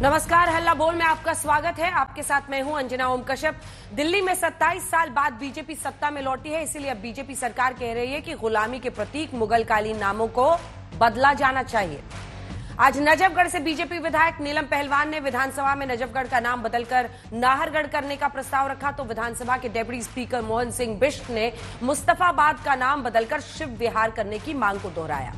नमस्कार, हल्ला बोल में आपका स्वागत है। आपके साथ मैं हूं अंजना ओम कश्यप। दिल्ली में 27 साल बाद बीजेपी सत्ता में लौटी है, इसीलिए अब बीजेपी सरकार कह रही है कि गुलामी के प्रतीक मुगलकालीन नामों को बदला जाना चाहिए। आज नजफगढ़ से बीजेपी विधायक नीलम पहलवान ने विधानसभा में नजफगढ़ का नाम बदलकर नाहरगढ़ करने का प्रस्ताव रखा, तो विधानसभा के डेप्यूटी स्पीकर मोहन सिंह बिष्ट ने मुस्तफाबाद का नाम बदलकर शिव विहार करने की मांग को दोहराया।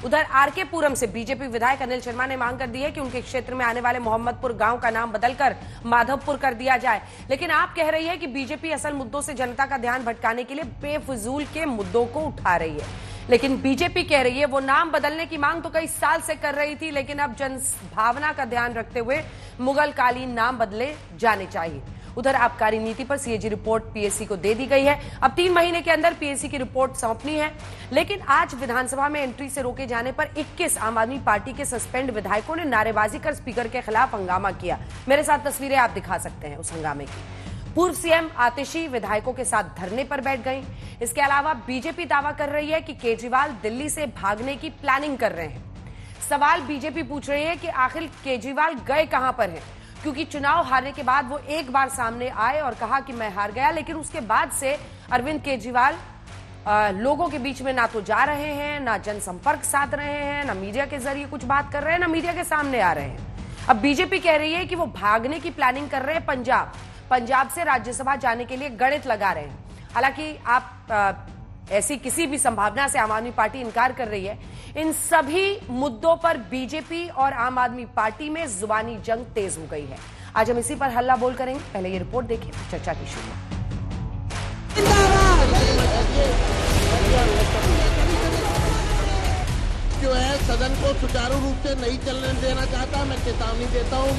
उधर आरके पुरम से बीजेपी विधायक अनिल शर्मा ने मांग कर दी है कि उनके क्षेत्र में आने वाले मोहम्मदपुर गांव का नाम बदलकर माधवपुर कर दिया जाए, लेकिन आप कह रही है कि बीजेपी असल मुद्दों से जनता का ध्यान भटकाने के लिए बेफिजूल के मुद्दों को उठा रही है। लेकिन बीजेपी कह रही है वो नाम बदलने की मांग तो कई साल से कर रही थी, लेकिन अब जन भावना का ध्यान रखते हुए मुगलकालीन नाम बदले जाने चाहिए। उधर आबकारी नीति पर सीएजी रिपोर्ट पीएससी को दे दी गई है। अब 3 महीने के अंदर पीएससी की रिपोर्ट सौंपनी है, लेकिन आज विधानसभा में एंट्री से रोके जाने पर 21 आम आदमी पार्टी के सस्पेंड विधायकों ने नारेबाजी कर स्पीकर के खिलाफ हंगामा किया। मेरे साथ तस्वीरें आप दिखा सकते हैं उस हंगामे की। पूर्व सीएम आतिशी विधायकों के साथ धरने पर बैठ गई। इसके अलावा बीजेपी दावा कर रही है कि केजरीवाल दिल्ली से भागने की प्लानिंग कर रहे हैं। सवाल बीजेपी पूछ रही है कि आखिर केजरीवाल गए कहां पर हैं, क्योंकि चुनाव हारने के बाद वो एक बार सामने आए और कहा कि मैं हार गया, लेकिन उसके बाद से अरविंद केजरीवाल लोगों के बीच में ना तो जा रहे हैं, ना जनसंपर्क साध रहे हैं, ना मीडिया के जरिए कुछ बात कर रहे हैं, ना मीडिया के सामने आ रहे हैं। अब बीजेपी कह रही है कि वो भागने की प्लानिंग कर रहे हैं पंजाब से राज्यसभा जाने के लिए गणित लगा रहे हैं। हालांकि आप ऐसी किसी भी संभावना से आम आदमी पार्टी इनकार कर रही है। इन सभी मुद्दों पर बीजेपी और आम आदमी पार्टी में जुबानी जंग तेज हो गई है। आज हम इसी पर हल्ला बोल करेंगे। पहले ये रिपोर्ट देखिए, चर्चा की शुरुआत। जो है सदन को सुचारू रूप से नहीं चलने देना चाहता, मैं चेतावनी देता हूँ।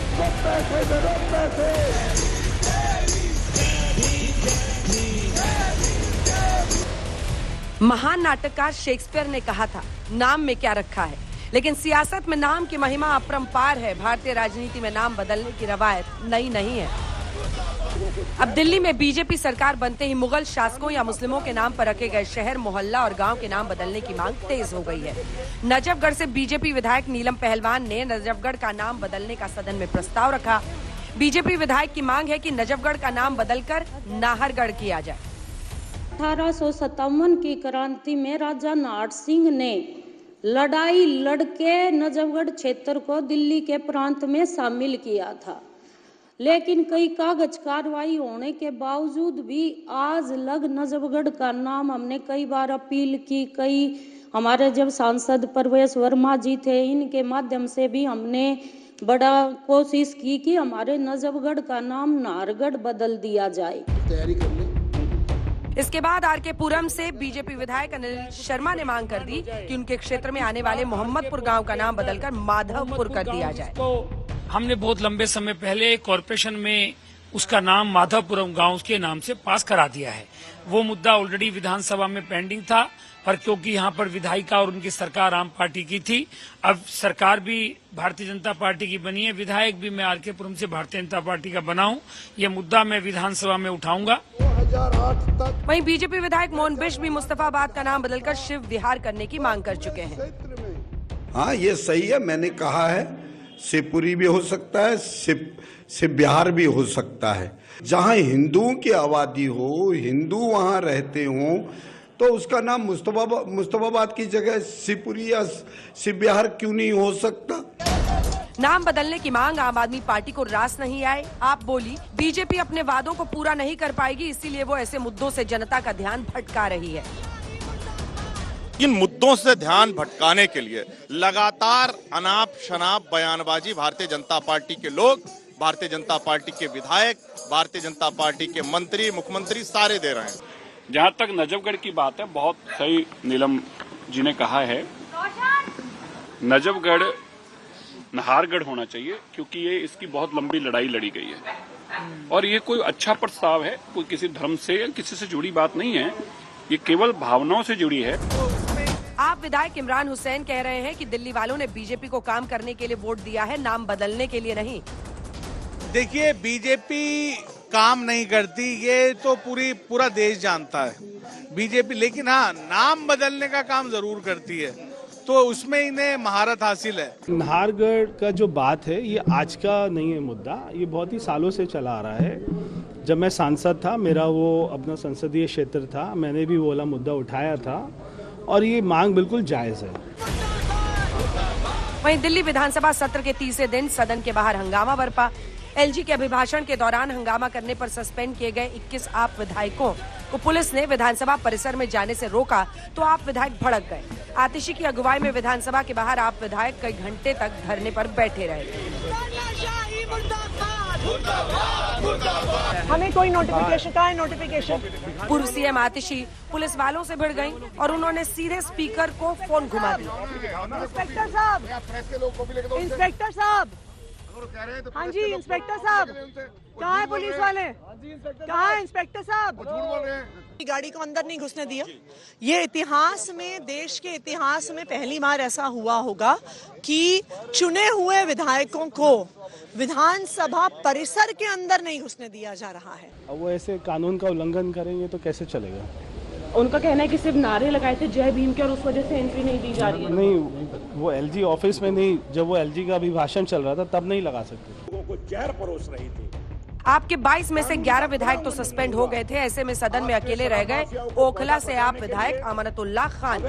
महान नाटककार शेक्सपियर ने कहा था, नाम में क्या रखा है, लेकिन सियासत में नाम की महिमा अपरंपार है। भारतीय राजनीति में नाम बदलने की रवायत नई नहीं है। अब दिल्ली में बीजेपी सरकार बनते ही मुगल शासकों या मुस्लिमों के नाम पर रखे गए शहर, मोहल्ला और गांव के नाम बदलने की मांग तेज हो गई है। नजफगढ़ से बीजेपी विधायक नीलम पहलवान ने नजफगढ़ का नाम बदलने का सदन में प्रस्ताव रखा। बीजेपी विधायक की मांग है कि नजफगढ़ का नाम बदलकर नाहरगढ़ किया जाए। 1857 की क्रांति में राजा नाहर सिंह ने लड़ाई लड़के नजफगढ़ क्षेत्र को दिल्ली के प्रांत में शामिल किया था, लेकिन कई कागज कार्रवाई होने के बावजूद भी आज लग नजफगढ़ का नाम हमने कई बार अपील की। कई हमारे जब सांसद प्रवेश वर्मा जी थे, इनके माध्यम से भी हमने बड़ा कोशिश की कि हमारे नजफगढ़ का नाम नाहरगढ़ बदल दिया जाए। तैयारी कर ले। इसके बाद आरके पुरम से बीजेपी विधायक अनिल शर्मा ने मांग कर दी कि उनके क्षेत्र में आने वाले मोहम्मदपुर गांव का नाम बदलकर माधवपुर कर दिया जाए। हमने बहुत लंबे समय पहले कॉरपोरेशन में उसका नाम माधवपुरम गांव के नाम से पास करा दिया है। वो मुद्दा ऑलरेडी विधानसभा में पेंडिंग था, पर क्योंकि यहाँ पर विधायिका और उनकी सरकार आम पार्टी की थी, अब सरकार भी भारतीय जनता पार्टी की बनी है, विधायक भी मैं आरके पुरम से भारतीय जनता पार्टी का बना हूँ। ये मुद्दा मैं विधानसभा में उठाऊंगा। वहीं बीजेपी विधायक मोहन बिष्ट भी मुस्तफाबाद का नाम बदलकर शिव विहार करने की मांग कर चुके हैं। हाँ, ये सही है। मैंने कहा है शिवपुरी भी हो सकता है, शिव विहार भी हो सकता है। जहाँ हिंदुओं की आबादी हो, हिंदू वहाँ रहते हों, तो उसका नाम मुस्तफाबाद की जगह शिवपुरी या शिव विहार क्यों नहीं हो सकता। नाम बदलने की मांग आम आदमी पार्टी को रास नहीं आए। आप बोली, बीजेपी अपने वादों को पूरा नहीं कर पाएगी, इसीलिए वो ऐसे मुद्दों से जनता का ध्यान भटका रही है। इन मुद्दों से ध्यान भटकाने के लिए लगातार अनाप शनाप बयानबाजी भारतीय जनता पार्टी के लोग, भारतीय जनता पार्टी के विधायक, भारतीय जनता पार्टी के मंत्री, मुख्यमंत्री सारे दे रहे हैं। जहाँ तक नजफगढ़ की बात है, बहुत सही नीलम जी ने कहा है, नजफगढ़ नाहरगढ़ होना चाहिए, क्योंकि ये इसकी बहुत लंबी लड़ाई लड़ी गई है और ये कोई अच्छा प्रस्ताव है, कोई किसी धर्म से या किसी से जुड़ी बात नहीं है, ये केवल भावनाओं से जुड़ी है। आप विधायक इमरान हुसैन कह रहे हैं कि दिल्ली वालों ने बीजेपी को काम करने के लिए वोट दिया है, नाम बदलने के लिए नहीं। देखिए, बीजेपी काम नहीं करती, ये तो पूरा देश जानता है बीजेपी, लेकिन हाँ, नाम बदलने का काम जरूर करती है। तो उसमें इन्हें महारत हासिल है। नाहरगढ़ का जो बात है ये आज का नहीं है मुद्दा, ये बहुत ही सालों से चला आ रहा है। जब मैं सांसद था, मेरा वो अपना संसदीय क्षेत्र था, मैंने भी वो वाला मुद्दा उठाया था और ये मांग बिल्कुल जायज़ है। वहीं दिल्ली विधानसभा सत्र के तीसरे दिन सदन के बाहर हंगामा बरपा। एलजी के अभिभाषण के दौरान हंगामा करने पर सस्पेंड किए गए 21 आप विधायकों को पुलिस ने विधानसभा परिसर में जाने से रोका तो आप विधायक भड़क गए। आतिशी की अगुवाई में विधानसभा के बाहर आप विधायक कई घंटे तक धरने पर बैठे रहे। हमें कोई नोटिफिकेशन का है, नोटिफिकेशन। पूर्व सीएम आतिशी पुलिस वालों से भिड़ गईं और उन्होंने सीधे स्पीकर को फोन घुमा दिया। इंस्पेक्टर साहब, इंस्पेक्टर साहब, हाँ जी इंस्पेक्टर साहब, कहाँ है पुलिस वाले, कहाँ है इंस्पेक्टर साहब? गाड़ी को अंदर नहीं घुसने दिया। ये इतिहास में, देश के इतिहास में पहली बार ऐसा हुआ होगा कि चुने हुए विधायकों को विधानसभा परिसर के अंदर नहीं घुसने दिया जा रहा है। अब वो ऐसे कानून का उल्लंघन करेंगे तो कैसे चलेगा? उनका कहना है कि सिर्फ नारे लगाए थे जय भीम के और उस वजह से एंट्री नहीं दी जा रही है। नहीं, वो एलजी ऑफिस में नहीं, जब वो एलजी का अभिभाषण चल रहा था तब नहीं लगा सकते। लोगों को जहर परोस रही थी। आपके 22 में से 11 विधायक तो सस्पेंड हो गए थे। ऐसे में सदन में अकेले रह गए ओखला से आप विधायक अमानतुल्लाह खान।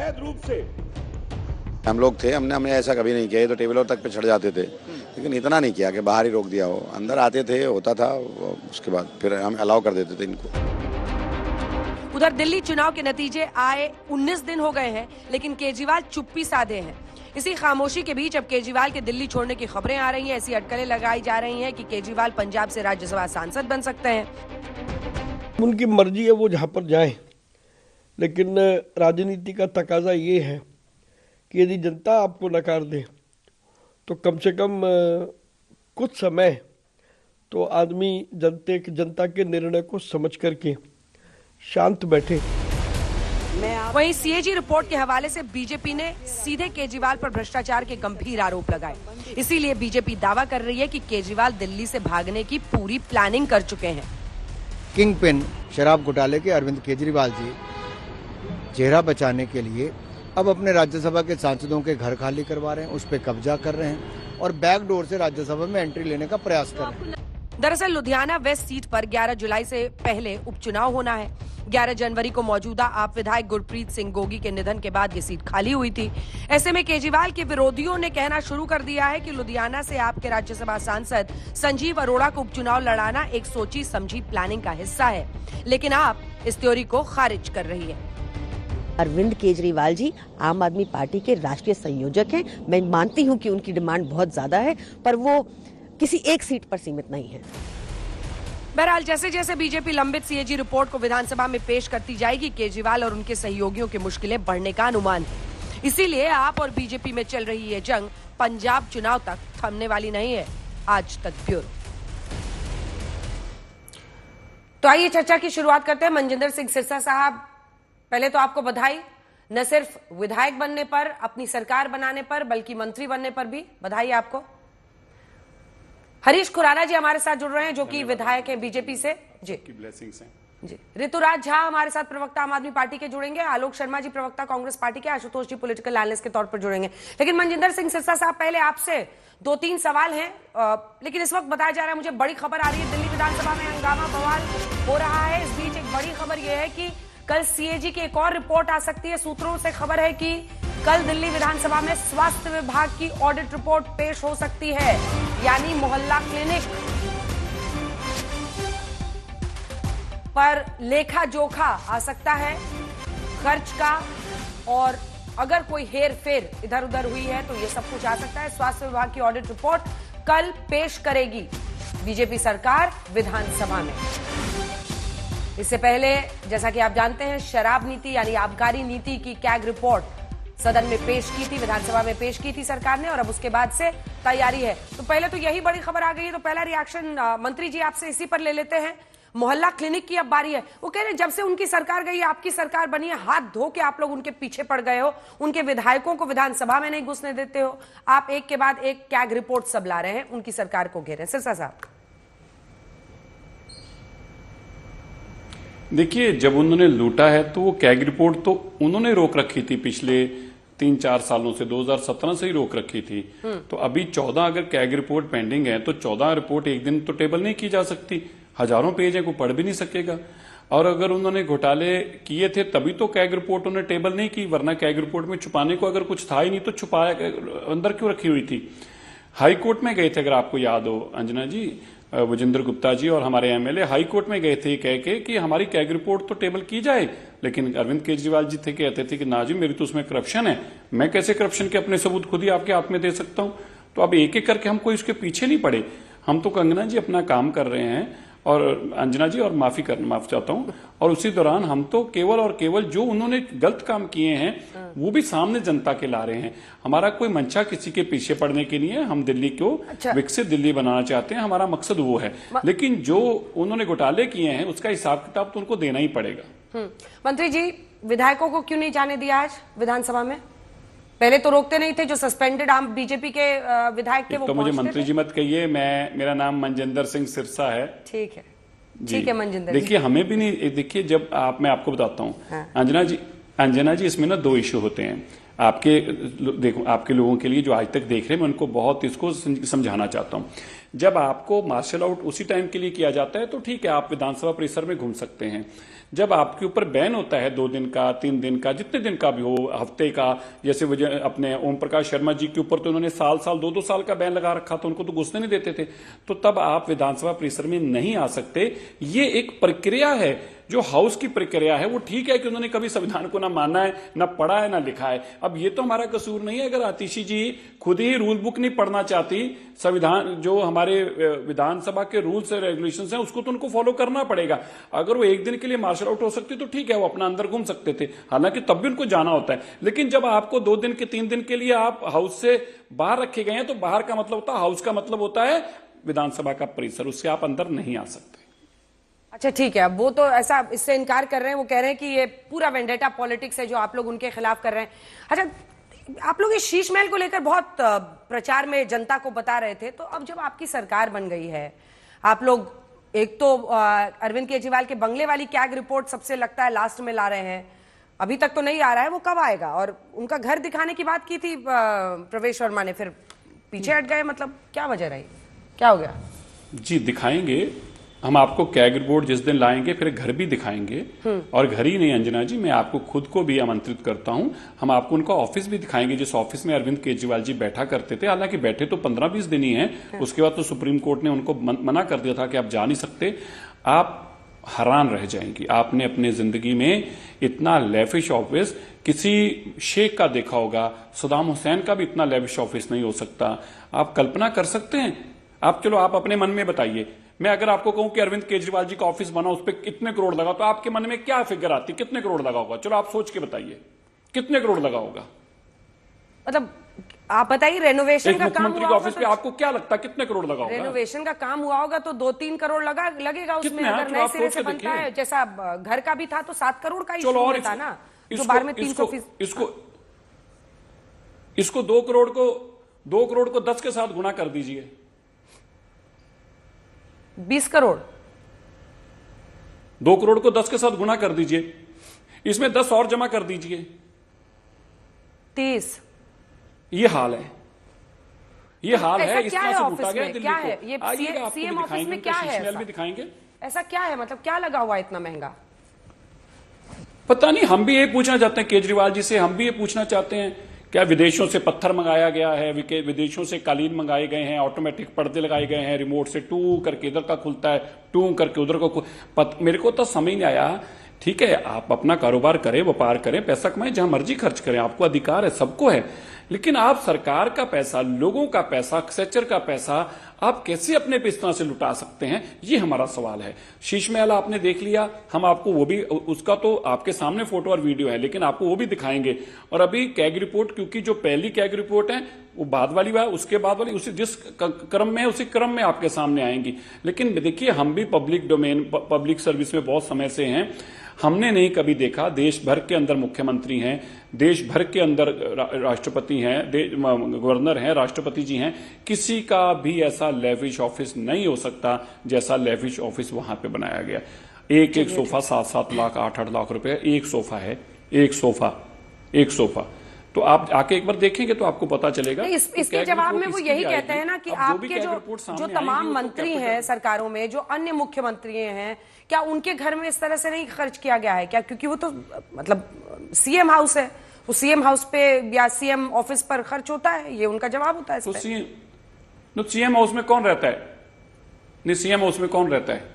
हम लोग थे, हमने ऐसा कभी नहीं किया। तो टेबलों तक पे चढ़ जाते थे, लेकिन इतना नहीं किया कि बाहर ही रोक दिया हो। अंदर आते थे, होता था, उसके बाद फिर हम अलाउ कर देते थे इनको। उधर दिल्ली चुनाव के नतीजे आए 19 दिन हो गए हैं, लेकिन केजरीवाल चुप्पी साधे हैं। इसी खामोशी के बीच अब केजरीवाल के दिल्ली छोड़ने की खबरें आ रही हैं। ऐसी अटकलें लगाई जा रही हैं कि केजरीवाल पंजाब से राज्यसभा सांसद बन सकते हैं। उनकी मर्जी है वो जहाँ पर जाए, लेकिन राजनीति का तकाजा ये है कि यदि जनता आपको नकार दे तो कम से कम कुछ समय तो आदमी जनता के निर्णय को समझ करके शांत बैठे। वहीं सीएजी रिपोर्ट के हवाले से बीजेपी ने सीधे केजरीवाल पर भ्रष्टाचार के गंभीर आरोप लगाए। इसीलिए बीजेपी दावा कर रही है कि केजरीवाल दिल्ली से भागने की पूरी प्लानिंग कर चुके हैं। किंग पिन शराब घोटाले के अरविंद केजरीवाल जी चेहरा बचाने के लिए अब अपने राज्यसभा के सांसदों के घर खाली करवा रहे हैं, उस पर कब्जा कर रहे हैं और बैकडोर से राज्यसभा में एंट्री लेने का प्रयास कर रहे हैं। दरअसल लुधियाना वेस्ट सीट पर 11 जुलाई से पहले उपचुनाव होना है। 11 जनवरी को मौजूदा आप विधायक गुरप्रीत सिंह गोगी के निधन के बाद ये सीट खाली हुई थी। ऐसे में केजरीवाल के विरोधियों ने कहना शुरू कर दिया है कि लुधियाना से आपके राज्यसभा सांसद संजीव अरोड़ा को उपचुनाव लड़ाना एक सोची समझी प्लानिंग का हिस्सा है, लेकिन आप इस थ्योरी को खारिज कर रही है। अरविंद केजरीवाल जी आम आदमी पार्टी के राष्ट्रीय संयोजक हैं। मैं मानती हूं कि उनकी डिमांड बहुत ज्यादा है, पर वो किसी एक सीट पर सीमित नहीं है। बहरहाल जैसे जैसे बीजेपी लंबित सीएजी रिपोर्ट को विधानसभा में पेश करती जाएगी, केजरीवाल और उनके सहयोगियों की मुश्किलें बढ़ने का अनुमान है। इसीलिए आप और बीजेपी में चल रही ये जंग पंजाब चुनाव तक थमने वाली नहीं है। आज तक ब्यूरो। तो आइए चर्चा की शुरुआत करते हैं। मनजिंदर सिंह सिरसा साहब, पहले तो आपको बधाई, न सिर्फ विधायक बनने पर, अपनी सरकार बनाने पर, बल्कि मंत्री बनने पर भी बधाई आपको। हरीश खुराना जी हमारे साथ जुड़ रहे हैं, जो कि विधायक हैं बीजेपी से। जी की ब्लेसिंग्स हैं। जी, ऋतुराज झा हमारे साथ प्रवक्ता आम आदमी पार्टी के जुड़ेंगे। आलोक शर्मा जी प्रवक्ता कांग्रेस पार्टी के, आशुतोष जी पॉलिटिकल एनालिस्ट के तौर पर जुड़ेंगे। लेकिन मनजिंदर सिंह सिरसा साहब, पहले आपसे 2-3 सवाल हैं, लेकिन इस वक्त बताया जा रहा है, मुझे बड़ी खबर आ रही है, दिल्ली विधानसभा में हंगामा बवाल हो रहा है। इस बीच एक बड़ी खबर यह है कि कल सीएजी की एक और रिपोर्ट आ सकती है। सूत्रों से खबर है कि कल दिल्ली विधानसभा में स्वास्थ्य विभाग की ऑडिट रिपोर्ट पेश हो सकती है, यानी मोहल्ला क्लिनिक पर लेखा जोखा आ सकता है खर्च का, और अगर कोई हेर फेर इधर उधर हुई है तो ये सब कुछ आ सकता है। स्वास्थ्य विभाग की ऑडिट रिपोर्ट कल पेश करेगी बीजेपी सरकार विधानसभा में। इससे पहले जैसा कि आप जानते हैं, शराब नीति यानी आबकारी नीति की कैग रिपोर्ट सदन में पेश की थी, विधानसभा में पेश की थी सरकार ने, और अब उसके बाद से तैयारी है। तो पहले तो यही बड़ी खबर आ गई है, तो पहला रिएक्शन मंत्री जी आपसे इसी पर ले लेते हैं। मोहल्ला क्लिनिक की अब बारी है। वो कह रहे हैं जब से उनकी सरकार गई, आपकी सरकार बनी है, हाथ धो के आप लोग उनके पीछे पड़ गए हो, उनके विधायकों को विधानसभा में नहीं घुसने देते हो, आप एक के बाद एक कैग रिपोर्ट सब ला रहे हैं, उनकी सरकार को घेरे। सिरसा साहब, देखिए, जब उन्होंने लूटा है तो वो कैग रिपोर्ट तो उन्होंने रोक रखी थी पिछले 3-4 सालों से 2017 से ही रोक रखी थी। तो अभी 14 अगर कैग रिपोर्ट पेंडिंग है तो 14 रिपोर्ट एक दिन तो टेबल नहीं की जा सकती। हजारों पेज है, कोई पढ़ भी नहीं सकेगा। और अगर उन्होंने घोटाले किए थे तभी तो कैग रिपोर्ट उन्होंने टेबल नहीं की, वरना कैग रिपोर्ट में छुपाने को अगर कुछ था ही नहीं तो छुपाया अंदर क्यों रखी हुई थी। हाई कोर्ट में गए थे, अगर आपको याद हो अंजना जी, विजेंद्र गुप्ता जी और हमारे एमएलए हाई कोर्ट में गए थे कह के कि हमारी कैग रिपोर्ट तो टेबल की जाए, लेकिन अरविंद केजरीवाल जी थे कहते थे कि ना जी मेरी तो उसमें करप्शन है, मैं कैसे करप्शन के अपने सबूत खुद ही आपके हाथ में दे सकता हूं। तो अब एक एक करके हम कोई उसके पीछे नहीं पड़े, हम तो कंगना जी अपना काम कर रहे हैं। और अंजना जी, और माफी चाहता हूं, और उसी दौरान हम तो केवल और केवल जो उन्होंने गलत काम किए हैं वो भी सामने जनता के ला रहे हैं। हमारा कोई मंशा किसी के पीछे पड़ने के लिए है, हम दिल्ली को विकसित दिल्ली बनाना चाहते हैं, हमारा मकसद वो है। लेकिन जो उन्होंने घोटाले किए हैं उसका हिसाब किताब तो उनको देना ही पड़ेगा। मंत्री जी, विधायकों को क्यों नहीं जाने दिया आज विधानसभा में? पहले तो रोकते नहीं थे, जो सस्पेंडेड आम बीजेपी के विधायक थे वो तो मुझे मंत्री जी मत कहिए, मेरा नाम मनजिंदर सिंह सिरसा है। ठीक है, ठीक है मनजिंदर। देखिए हमें भी नहीं, देखिए जब मैं आपको बताता हूँ अंजना जी इसमें ना 2 इश्यू होते हैं। आपके लोगों के लिए जो आज तक देख रहे हैं, मैं उनको बहुत इसको समझाना चाहता हूँ। जब आपको मार्शल आउट उसी टाइम के लिए किया जाता है तो ठीक है, आप विधानसभा परिसर में घूम सकते हैं। जब आपके ऊपर बैन होता है 2 दिन का, 3 दिन का, जितने दिन का भी हो, हफ्ते का, जैसे अपने ओम प्रकाश शर्मा जी के ऊपर तो उन्होंने साल 2-2 साल का बैन लगा रखा था, उनको तो घुसने नहीं देते थे, तो तब आप विधानसभा परिसर में नहीं आ सकते। ये एक प्रक्रिया है, जो हाउस की प्रक्रिया है। वो ठीक है कि उन्होंने कभी संविधान को ना माना है, ना पढ़ा है, ना लिखा है। अब ये तो हमारा कसूर नहीं है अगर आतिशी जी खुद ही रूल बुक नहीं पढ़ना चाहती, संविधान जो हमारे विधानसभा के रूल्स और रेगुलेशंस हैं उसको तो उनको फॉलो करना पड़ेगा। अगर वो एक दिन के लिए मार्शल आउट हो सकती तो ठीक है, वो अपना अंदर घूम सकते थे, हालांकि तब भी उनको जाना होता है। लेकिन जब आपको 2 दिन के 3 दिन के लिए आप हाउस से बाहर रखे गए हैं तो बाहर का मतलब होता है, हाउस का मतलब होता है विधानसभा का परिसर, उससे आप अंदर नहीं आ सकते। अच्छा ठीक है, वो तो ऐसा इससे इनकार कर रहे हैं, वो कह रहे हैं कि ये पूरा वेंडेटा पॉलिटिक्स है जो आप लोग उनके खिलाफ कर रहे हैं। अच्छा, आप लोग इस शीश महल को लेकर बहुत प्रचार में जनता को बता रहे थे, तो अब जब आपकी सरकार बन गई है, आप लोग एक तो अरविंद केजरीवाल के बंगले वाली कैग रिपोर्ट सबसे लगता है लास्ट में ला रहे हैं, अभी तक तो नहीं आ रहा है, वो कब आएगा? और उनका घर दिखाने की बात की थी प्रवेश वर्मा ने, फिर पीछे हट गए, मतलब क्या वजह रही, क्या हो गया? जी दिखाएंगे हम आपको, कैग रिपोर्ट जिस दिन लाएंगे फिर घर भी दिखाएंगे। और घर ही नहीं अंजना जी, मैं आपको खुद को भी आमंत्रित करता हूं, हम आपको उनका ऑफिस भी दिखाएंगे, जिस ऑफिस में अरविंद केजरीवाल जी बैठा करते थे। हालांकि बैठे तो 15-20 दिन ही हैं, उसके बाद तो सुप्रीम कोर्ट ने उनको मना कर दिया था कि आप जा नहीं सकते। आप हैरान रह जाएंगी, आपने अपने जिंदगी में इतना लेविश ऑफिस किसी शेख का देखा होगा, सदाम हुसैन का भी इतना लेविश ऑफिस नहीं हो सकता। आप कल्पना कर सकते हैं? आप चलो आप अपने मन में बताइए, मैं अगर आपको कहूं कि अरविंद केजरीवाल जी का ऑफिस बना, उस पर कितने करोड़ लगा, तो आपके मन में क्या फिगर आती, कितने करोड़ लगा होगा? चलो आप सोच के बताइए कितने करोड़ लगा होगा। मतलब आप बताइए, रेनोवेशन का काम हुआ ऑफिस पे आपको क्या लगता है कितने करोड़ लगा होगा? रेनोवेशन का काम हुआ होगा तो 2-3 करोड़ लगेगा उसमें, अगर नए सिरे से बनता है, जैसा घर का भी था तो 7 करोड़ का ही था ना, जो बार में 300। इसको 2 करोड़ को 10 के साथ गुणा कर दीजिए, 20 करोड़। 2 करोड़ को 10 के साथ गुणा कर दीजिए, इसमें 10 और जमा कर दीजिए, 30। ये हाल है, ये हाल है। इस तरह से लूटा गया दिल्ली को। ये सीएम ऑफिस में क्या है? ऐसा भी दिखाएंगे, ऐसा क्या है, मतलब क्या लगा हुआ इतना महंगा? पता नहीं, हम भी ये पूछना चाहते हैं केजरीवाल जी से, हम भी ये पूछना चाहते हैं, क्या विदेशों से पत्थर मंगाया गया है, विदेशों से कालीन मंगाए गए हैं, ऑटोमेटिक पर्दे लगाए गए हैं, रिमोट से टू करके इधर का खुलता है, टू करके उधर को मेरे को तो समझ नहीं आया। ठीक है, आप अपना कारोबार करें, व्यापार करें, पैसा कमाएं, जहां मर्जी खर्च करें, आपको अधिकार है, सबको है, लेकिन आप सरकार का पैसा, लोगों का पैसा, सेक्टर का पैसा आप कैसे अपने पे इस तरह से लुटा सकते हैं, ये हमारा सवाल है। शीश महल आपने देख लिया, हम आपको वो भी, उसका तो आपके सामने फोटो और वीडियो है, लेकिन आपको वो भी दिखाएंगे। और अभी कैग रिपोर्ट, क्योंकि जो पहली कैग रिपोर्ट है वो बाद वाली है, उसके बाद वाली उसी जिस क्रम में है उसी क्रम में आपके सामने आएंगी। लेकिन देखिए, हम भी पब्लिक डोमेन, पब्लिक सर्विस में बहुत समय से हैं, हमने नहीं कभी देखा, देश भर के अंदर मुख्यमंत्री हैं, देश भर के अंदर राष्ट्रपति हैं, गवर्नर हैं, राष्ट्रपति जी हैं, किसी का भी ऐसा लेविश ऑफिस नहीं हो सकता जैसा लेविश ऑफिस वहां पे बनाया गया। एक सोफा 7-7 लाख 8-8 लाख रुपए, एक सोफा है, एक सोफा तो आप आके एक बार देखेंगे तो आपको पता चलेगा। इसके जवाब में वो यही कहते हैं ना कि आपके जो तमाम मंत्री हैं सरकारों में, जो अन्य मुख्यमंत्री हैं, क्या उनके घर में इस तरह से नहीं खर्च किया गया है क्या? क्योंकि वो तो मतलब सीएम हाउस है, वो सीएम हाउस पे या सीएम ऑफिस पर खर्च होता है, ये उनका जवाब होता है। तो सीएम हाउस में कौन रहता है? नहीं, सीएम हाउस में कौन रहता है?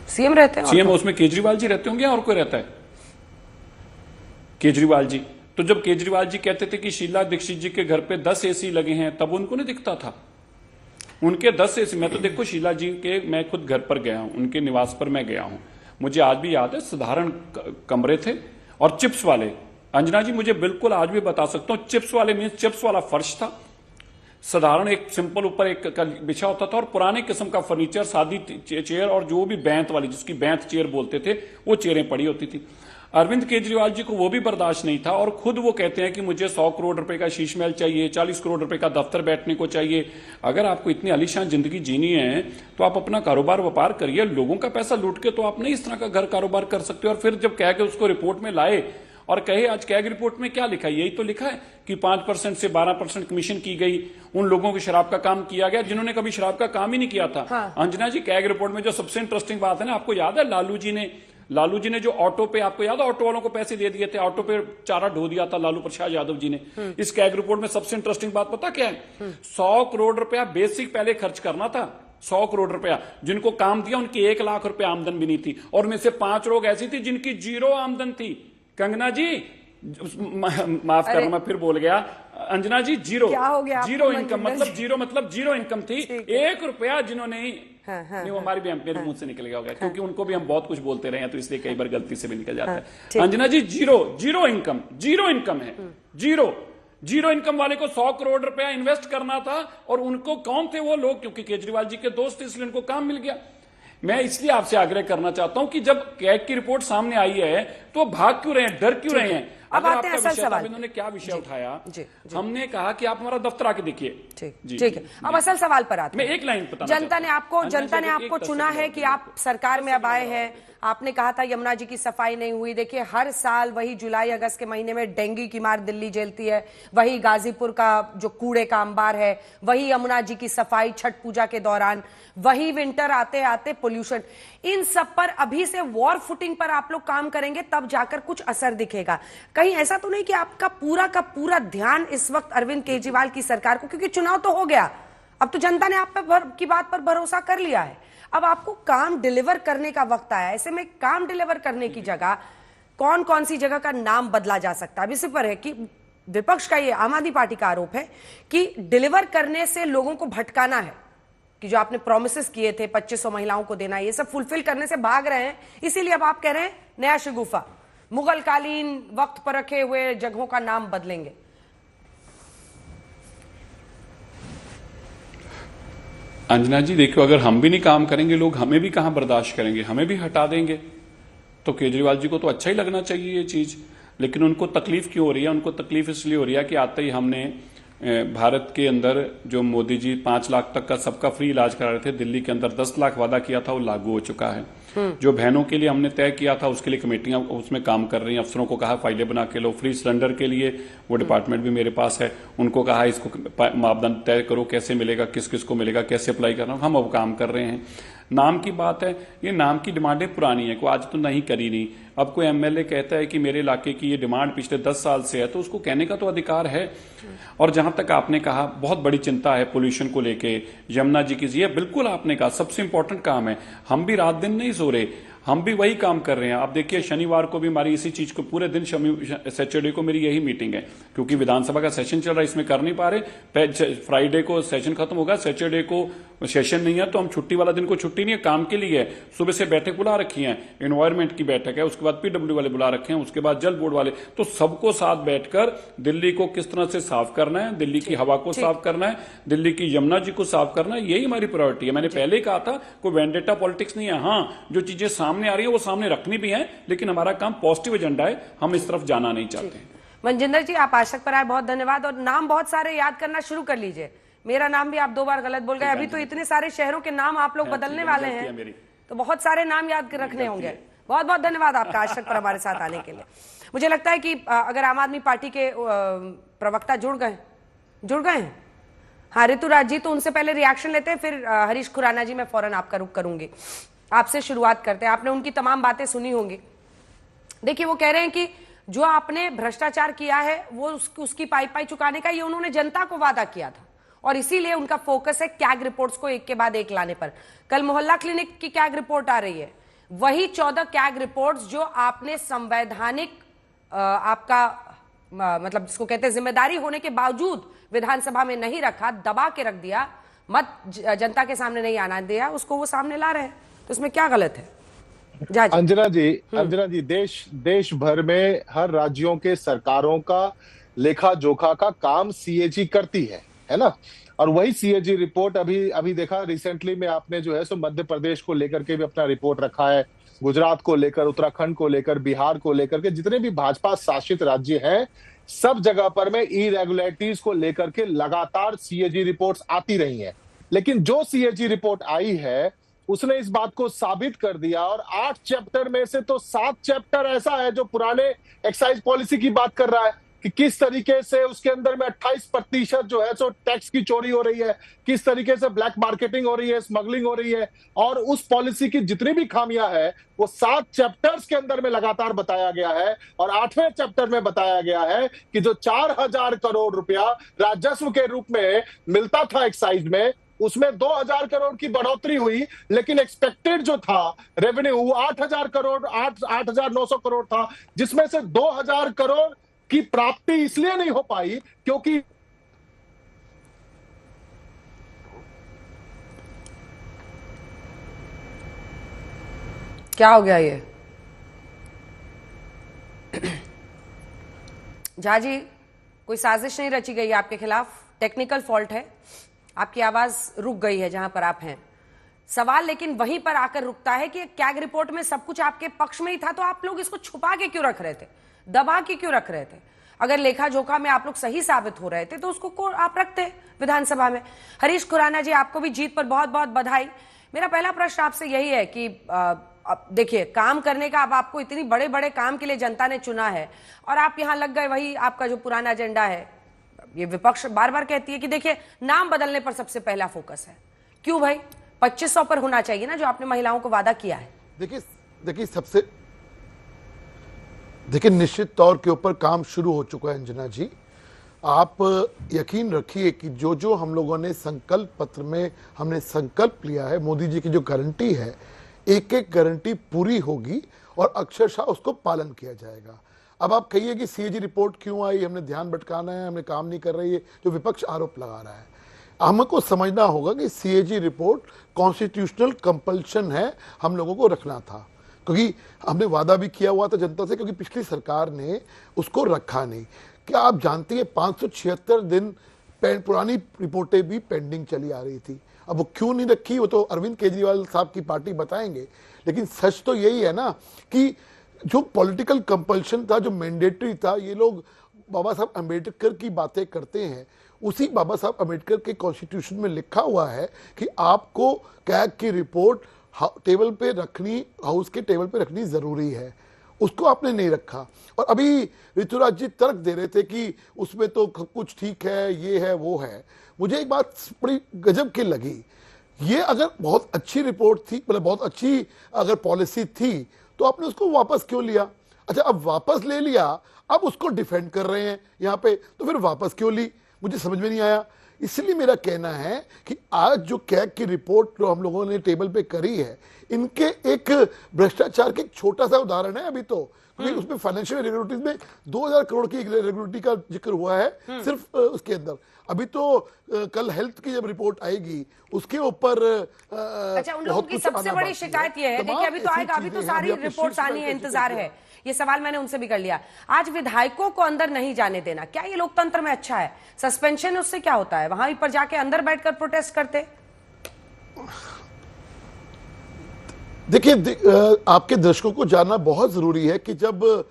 सीएम रहते हैं। सीएम हाउस में केजरीवाल जी रहते होंगे या और कोई रहता है? केजरीवाल जी। तो जब केजरीवाल जी कहते थे कि शीला दीक्षित जी के घर पे 10 एसी लगे हैं, तब उनको नहीं दिखता था? उनके 10 एसी, मैं तो देखो शीला जी के, मैं खुद घर पर गया हूं, उनके निवास पर मैं गया हूं, मुझे आज भी याद है साधारण कमरे थे और चिप्स वाले। अंजना जी मुझे बिल्कुल आज भी बता सकता हूं, चिप्स वाले मीन्स चिप्स वाला फर्श था, साधारण एक सिंपल ऊपर एक बिछा होता था और पुराने किस्म का फर्नीचर, सादी चेयर और जो भी बैंत वाली, जिसकी बैंत चेयर बोलते थे, वो चेयरें पड़ी होती थी। अरविंद केजरीवाल जी को वो भी बर्दाश्त नहीं था और खुद वो कहते हैं कि मुझे 100 करोड़ रुपए का शीश महल चाहिए, 40 करोड़ रुपए का दफ्तर बैठने को चाहिए। अगर आपको इतनी आलीशान जिंदगी जीनी है तो आप अपना कारोबार व्यापार करिए, लोगों का पैसा लूट के तो आप नहीं इस तरह का घर कारोबार कर सकते। और फिर जब कह के उसको रिपोर्ट में लाए और कहे, आज कैग रिपोर्ट में क्या लिखा है? यही तो लिखा है कि 5% से 12% कमीशन की गई, उन लोगों को शराब का काम किया गया जिन्होंने कभी शराब का काम ही नहीं किया था। हाँ। अंजना जी, कैग रिपोर्ट में जो सबसे इंटरेस्टिंग बात है ना, आपको याद है लालू जी ने जो ऑटो पे, आपको याद है, ऑटो वालों को पैसे दे दिए थे, ऑटो पे चारा ढो दिया था लालू प्रसाद यादव जी ने। इस कैग रिपोर्ट में सबसे इंटरेस्टिंग बात पता क्या है? 100 करोड़ रुपया बेसिक पहले खर्च करना था, 100 करोड़ रुपया। जिनको काम दिया उनकी 1 लाख रुपया आमदन भी नहीं थी, और उनमें से 5 लोग ऐसी थी जिनकी 0 आमदन थी। कंगना जी माफ करना, मैं फिर बोल गया, अंजना जी, जीरो इनकम, मतलब जीरो इनकम थी। 1 रुपया जिन्होंने नहीं, वो हमारी भी मेरे मुंह से निकल गया होगा, क्योंकि उनको भी हम बहुत कुछ बोलते रहे हैं, तो इसलिए कई बार गलती से भी निकल जाता है। अंजना जी, जीरो इनकम है, जीरो इनकम वाले को 100 करोड़ रुपया इन्वेस्ट करना था, और उनको कौन थे वो लोग? क्योंकि केजरीवाल जी के दोस्त थे, इसलिए उनको काम मिल गया। मैं इसलिए आपसे आग्रह करना चाहता हूं कि जब कैग की रिपोर्ट सामने आई है तो भाग क्यों रहे हैं, डर क्यों रहे हैं? अब आते हैं असल सवाल। इन्होंने क्या विषय उठाया? हमने कहा कि आप हमारा दफ्तर आके देखिए। ठीक है, अब असल सवाल पर आते हैं। मैं एक लाइन बताना, जनता ने आपको चुना है कि आप सरकार में अब आए हैं। आपने कहा था यमुना जी की सफाई नहीं हुई। देखिए, हर साल वही जुलाई अगस्त के महीने में डेंगू की मार दिल्ली झेलती है, वही गाजीपुर का जो कूड़े का अंबार है, वही यमुना जी की सफाई छठ पूजा के दौरान, वही विंटर आते आते पोल्यूशन। इन सब पर अभी से वॉर फुटिंग पर आप लोग काम करेंगे, तब जाकर कुछ असर दिखेगा। कहीं ऐसा तो नहीं कि आपका पूरा का पूरा ध्यान इस वक्त अरविंद केजरीवाल की सरकार को, क्योंकि चुनाव तो हो गया, अब तो जनता ने आप की बात पर भरोसा कर लिया है, अब आपको काम डिलीवर करने का वक्त आया। ऐसे में काम डिलीवर करने की जगह कौन कौन सी जगह का नाम बदला जा सकता है? अब इसी पर है कि विपक्ष का ये, आम आदमी पार्टी का आरोप है कि डिलीवर करने से लोगों को भटकाना है, कि जो आपने प्रोमिसेस किए थे 2500 महिलाओं को देना, ये सब फुलफिल करने से भाग रहे हैं। इसीलिए अब आप कह रहे हैं नया शगुफा, मुगल कालीन वक्त पर रखे हुए जगहों का नाम बदलेंगे। अंजना जी, देखो, अगर हम भी नहीं काम करेंगे, लोग हमें भी कहां बर्दाश्त करेंगे, हमें भी हटा देंगे। तो केजरीवाल जी को तो अच्छा ही लगना चाहिए ये चीज, लेकिन उनको तकलीफ क्यों हो रही है? उनको तकलीफ इसलिए हो रही है कि आते ही हमने भारत के अंदर जो मोदी जी 5 लाख तक का सबका फ्री इलाज करा रहे थे, दिल्ली के अंदर 10 लाख वादा किया था, वो लागू हो चुका है। जो बहनों के लिए हमने तय किया था, उसके लिए कमेटियां उसमें काम कर रही हैं। अफसरों को कहा फाइलें बना के लो। फ्री सिलेंडर के लिए वो डिपार्टमेंट भी मेरे पास है, उनको कहा इसको मापदंड तय करो, कैसे मिलेगा, किस किस को मिलेगा, कैसे अप्लाई करना, हम अब काम कर रहे हैं। नाम की बात है, ये नाम की डिमांडें पुरानी है, कोई आज तो नहीं करी नहीं। अब कोई एमएलए कहता है कि मेरे इलाके की ये डिमांड पिछले 10 साल से है, तो उसको कहने का तो अधिकार है। और जहां तक आपने कहा बहुत बड़ी चिंता है पोल्यूशन को लेके, यमुना जी की, ये बिल्कुल आपने कहा सबसे इंपॉर्टेंट काम है। हम भी रात दिन नहीं सो रहे, हम भी वही काम कर रहे हैं। आप देखिए, शनिवार को भी हमारी इसी चीज को पूरे दिन, सैटरडे को मेरी यही मीटिंग है, क्योंकि विधानसभा का सेशन चल रहा है, इसमें कर नहीं पा रहे। फ्राइडे को सेशन खत्म होगा, सैटरडे को सेशन नहीं है, तो हम छुट्टी वाला दिन को छुट्टी नहीं है, काम के लिए है। सुबह से बैठक बुला रखी है, एनवायरमेंट की बैठक है, उसके बाद पीडब्ल्यू वाले बुला रखे हैं, उसके बाद जल बोर्ड वाले, तो सबको साथ बैठकर दिल्ली को किस तरह से साफ करना है, दिल्ली की हवा को साफ करना है, दिल्ली की यमुना जी को साफ करना है, यही हमारी प्रायोरिटी है। मैंने पहले कहा था, कोई वेंडेटा पॉलिटिक्स नहीं है। हाँ, जो चीजें सामने आ रही है वो सामने रखनी भी है, लेकिन हमारा काम पॉजिटिव एजेंडा है, हम इस तरफ जाना नहीं चाहते। मनजिंदर जी, आप आज तक पर आए, बहुत धन्यवाद। और नाम बहुत सारे याद करना शुरू कर लीजिए। मेरा नाम भी आप 2 बार गलत बोल गए। अभी तो इतने सारे शहरों के नाम आप लोग बदलने वाले हैं, तो बहुत सारे नाम याद रखने होंगे। बहुत बहुत धन्यवाद आपका आज तक पर हमारे साथ आने के लिए। मुझे लगता है कि अगर आम आदमी पार्टी के प्रवक्ता जुड़ गए हैं। हाँ ऋतुराज जी, तो उनसे पहले रिएक्शन लेते हैं, फिर हरीश खुराना जी मैं फौरन आपका रुख करूंगी। आपसे शुरुआत करते हैं। आपने उनकी तमाम बातें सुनी होंगी। देखिए वो कह रहे हैं कि जो आपने भ्रष्टाचार किया है वो उसकी पाई चुकाने का ये उन्होंने जनता को वादा किया था और इसीलिए उनका फोकस है कैग रिपोर्ट्स को एक के बाद एक लाने पर। कल मोहल्ला क्लिनिक की कैग रिपोर्ट आ रही है, वही 14 कैग रिपोर्ट्स जो आपने संवैधानिक आपका मतलब जिसको कहते हैं जिम्मेदारी होने के बावजूद विधानसभा में नहीं रखा, दबा के रख दिया, मत जनता के सामने नहीं आना दिया, उसको वो सामने ला रहे हैं। तो इसमें क्या गलत है? अंजना जी, देश भर में हर राज्यों के सरकारों का लेखा जोखा का काम सीएजी करती है ना। और वही सीएजी रिपोर्ट अभी देखा रिसेंटली में आपने जो है सो मध्य प्रदेश को लेकर के भी अपना रिपोर्ट रखा है, गुजरात को लेकर, उत्तराखंड को लेकर, बिहार को लेकर के, जितने भी भाजपा शासित राज्य हैं सब जगह पर में इरेगुलरिटीज को लेकर के लगातार सीएजी रिपोर्ट्स आती रही हैं। लेकिन जो सीएजी रिपोर्ट आई है उसने इस बात को साबित कर दिया और 8 चैप्टर में से तो 7 चैप्टर ऐसा है जो पुराने एक्साइज पॉलिसी की बात कर रहा है कि किस तरीके से उसके अंदर में 28% जो है सो टैक्स की चोरी हो रही है, किस तरीके से ब्लैक मार्केटिंग हो रही है, स्मगलिंग हो रही है, और उस पॉलिसी की जितनी भी खामियां है वो 7 चैप्टर्स के अंदर में लगातार बताया गया है। और 8वें चैप्टर में बताया गया है कि जो 4000 करोड़ रुपया राजस्व के रूप में मिलता था एक्साइज में, उसमें 2000 करोड़ की बढ़ोतरी हुई, लेकिन एक्सपेक्टेड जो था रेवेन्यू वो 8,900 करोड़ था, जिसमें से 2000 करोड़ की प्राप्ति इसलिए नहीं हो पाई क्योंकि क्या हो गया ये झा जी? कोई साजिश नहीं रची गई आपके खिलाफ, टेक्निकल फॉल्ट है, आपकी आवाज रुक गई है जहां पर आप हैं। सवाल लेकिन वहीं पर आकर रुकता है कि कैग रिपोर्ट में सब कुछ आपके पक्ष में ही था, तो आप लोग इसको छुपा के क्यों रख रहे थे, दबा के क्यों रख रहे थे? अगर लेखा जोखा में आप लोग सही साबित हो रहे थे तो उसको आप रखते विधानसभा में। हरीश खुराना जी, आपको भी जीत पर बहुत बहुत बधाई। मेरा पहला प्रश्न आपसे यही है कि देखिए काम करने का, अब आपको इतनी बड़े बड़े काम के लिए जनता ने चुना है और आप यहां लग गए, वही आपका जो पुराना एजेंडा है। ये विपक्ष बार बार कहती है कि देखिए नाम बदलने पर सबसे पहला फोकस है। क्यों भाई? 2500 पर होना चाहिए ना, जो आपने महिलाओं को वादा किया है। देखिए निश्चित तौर के ऊपर काम शुरू हो चुका है अंजना जी। आप यकीन रखिए कि जो हम लोगों ने संकल्प पत्र में हमने संकल्प लिया है, मोदी जी की जो गारंटी है, एक एक गारंटी पूरी होगी और अक्षरशः उसको पालन किया जाएगा। अब आप कहिए कि सीएजी रिपोर्ट क्यों आई, हमने ध्यान भटकाना है, हमें काम नहीं कर रही है, जो विपक्ष आरोप लगा रहा है। हमको समझना होगा कि सीएजी रिपोर्ट कॉन्स्टिट्यूशनल कंपल्शन है, हम लोगों को रखना था, क्योंकि हमने वादा भी किया हुआ था जनता से, क्योंकि पिछली सरकार ने उसको रखा नहीं। क्या आप जानते हैं 576 दिन पुरानी रिपोर्टें भी पेंडिंग चली आ रही थी। अब वो क्यों नहीं रखी, वो तो अरविंद केजरीवाल साहब की पार्टी बताएंगे, लेकिन सच तो यही है ना कि जो पॉलिटिकल कंपल्शन था, जो मैंडेटरी था, ये लोग बाबा साहब अम्बेडकर की बातें करते हैं। उसी बाबा साहब अम्बेडकर के कॉन्स्टिट्यूशन में लिखा हुआ है कि आपको कैग की रिपोर्ट टेबल पे रखनी, हाउस के टेबल पे रखनी जरूरी है। उसको आपने नहीं रखा और अभी ऋतुराज जी तर्क दे रहे थे कि उसमें तो कुछ ठीक है, ये है, वो है। मुझे एक बात बड़ी गजब की लगी, ये अगर बहुत अच्छी रिपोर्ट थी, मतलब बहुत अच्छी अगर पॉलिसी थी, तो आपने उसको वापस क्यों लिया? अच्छा, अब वापस ले लिया, अब उसको डिफेंड कर रहे हैं यहाँ पे, तो फिर वापस क्यों ली? मुझे समझ में नहीं आया। इसलिए मेरा कहना है कि आज जो कैग की रिपोर्ट जो हम लोगों ने टेबल पे करी है, इनके एक भ्रष्टाचार के एक छोटा सा उदाहरण है अभी तो, क्योंकि उसमें फाइनेंशियल इरेगुलरिटीज में 2000 करोड़ की इरेगुलरिटी का जिक्र हुआ है सिर्फ उसके अंदर। अभी तो कल हेल्थ की जब रिपोर्ट आएगी उसके ऊपर अच्छा, उन लोगों की सबसे बड़ी शिकायत ये है, देखिए अभी तो आएगा, अभी तो सारी रिपोर्ट्स आनी है, इंतजार है। ये सवाल मैंने उनसे भी कर लिया। आज विधायकों को अंदर नहीं जाने देना, क्या ये लोकतंत्र में अच्छा है? सस्पेंशन उससे क्या होता है? वहां पर जाके अंदर बैठकर प्रोटेस्ट करते। देखिए आपके दर्शकों को जानना बहुत जरूरी है कि जब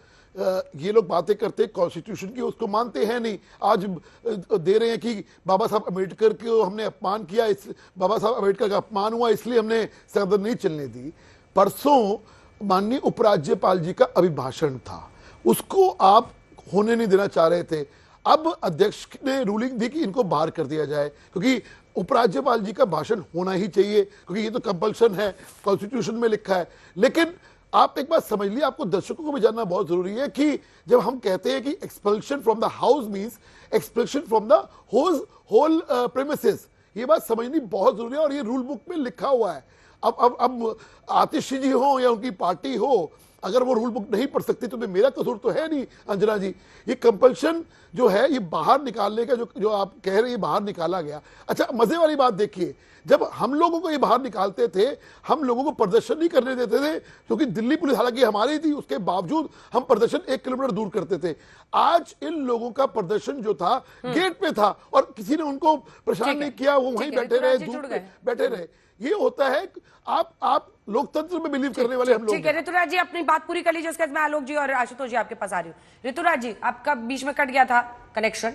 ये लोग बातें करते हैं कॉन्स्टिट्यूशन की, उसको मानते हैं नहीं। आज दे रहे हैं कि बाबा साहब अम्बेडकर को हमने अपमान किया, इस बाबा साहब अम्बेडकर का अपमान हुआ इसलिए हमने सदन नहीं चलने दी। परसों माननीय उपराज्यपाल जी का अभिभाषण था, उसको आप होने नहीं देना चाह रहे थे। अब अध्यक्ष ने रूलिंग दी कि इनको बाहर कर दिया जाए, क्योंकि उपराज्यपाल जी का भाषण होना ही चाहिए, क्योंकि ये तो कंपल्सन है, कॉन्स्टिट्यूशन में लिखा है। लेकिन आप एक बात समझ लीजिए, आपको दर्शकों को भी जानना बहुत जरूरी है कि जब हम कहते हैं कि expulsion from the house means expulsion from the whole premises, ये बात समझनी बहुत जरूरी है और ये रूल बुक में लिखा हुआ है। अब आतिश जी हो या उनकी पार्टी हो, अगर वो रूल बुक नहीं पढ़ सकती तो मेरा कसूर तो है नहीं अंजना जी। ये कंपल्शन जो है ये बाहर निकालने का जो आप कह रहे हैं बाहर निकाला गया। अच्छा, मजे वाली बात देखिए, जब हम लोगों को ये बाहर निकालते थे, हम लोगों को प्रदर्शन नहीं करने देते थे, क्योंकि दिल्ली पुलिस हालांकि हमारी थी, उसके बावजूद हम प्रदर्शन 1 किलोमीटर दूर करते थे। आज इन लोगों का प्रदर्शन जो था गेट पे था और किसी ने उनको परेशान नहीं किया, वो वहीं बैठे रहे, धूप में बैठे रहे। ये होता है, आप लोकतंत्र में बिलीव करने वाले हम लोग। ठीक है ऋतुराज जी, अपनी बात पूरी कर लीजिए, उसके बाद मैं आलोक जी और आशुतोष जी आपके पास आ रही हूँ। ऋतुराज जी, आपका बीच में कट गया था कनेक्शन,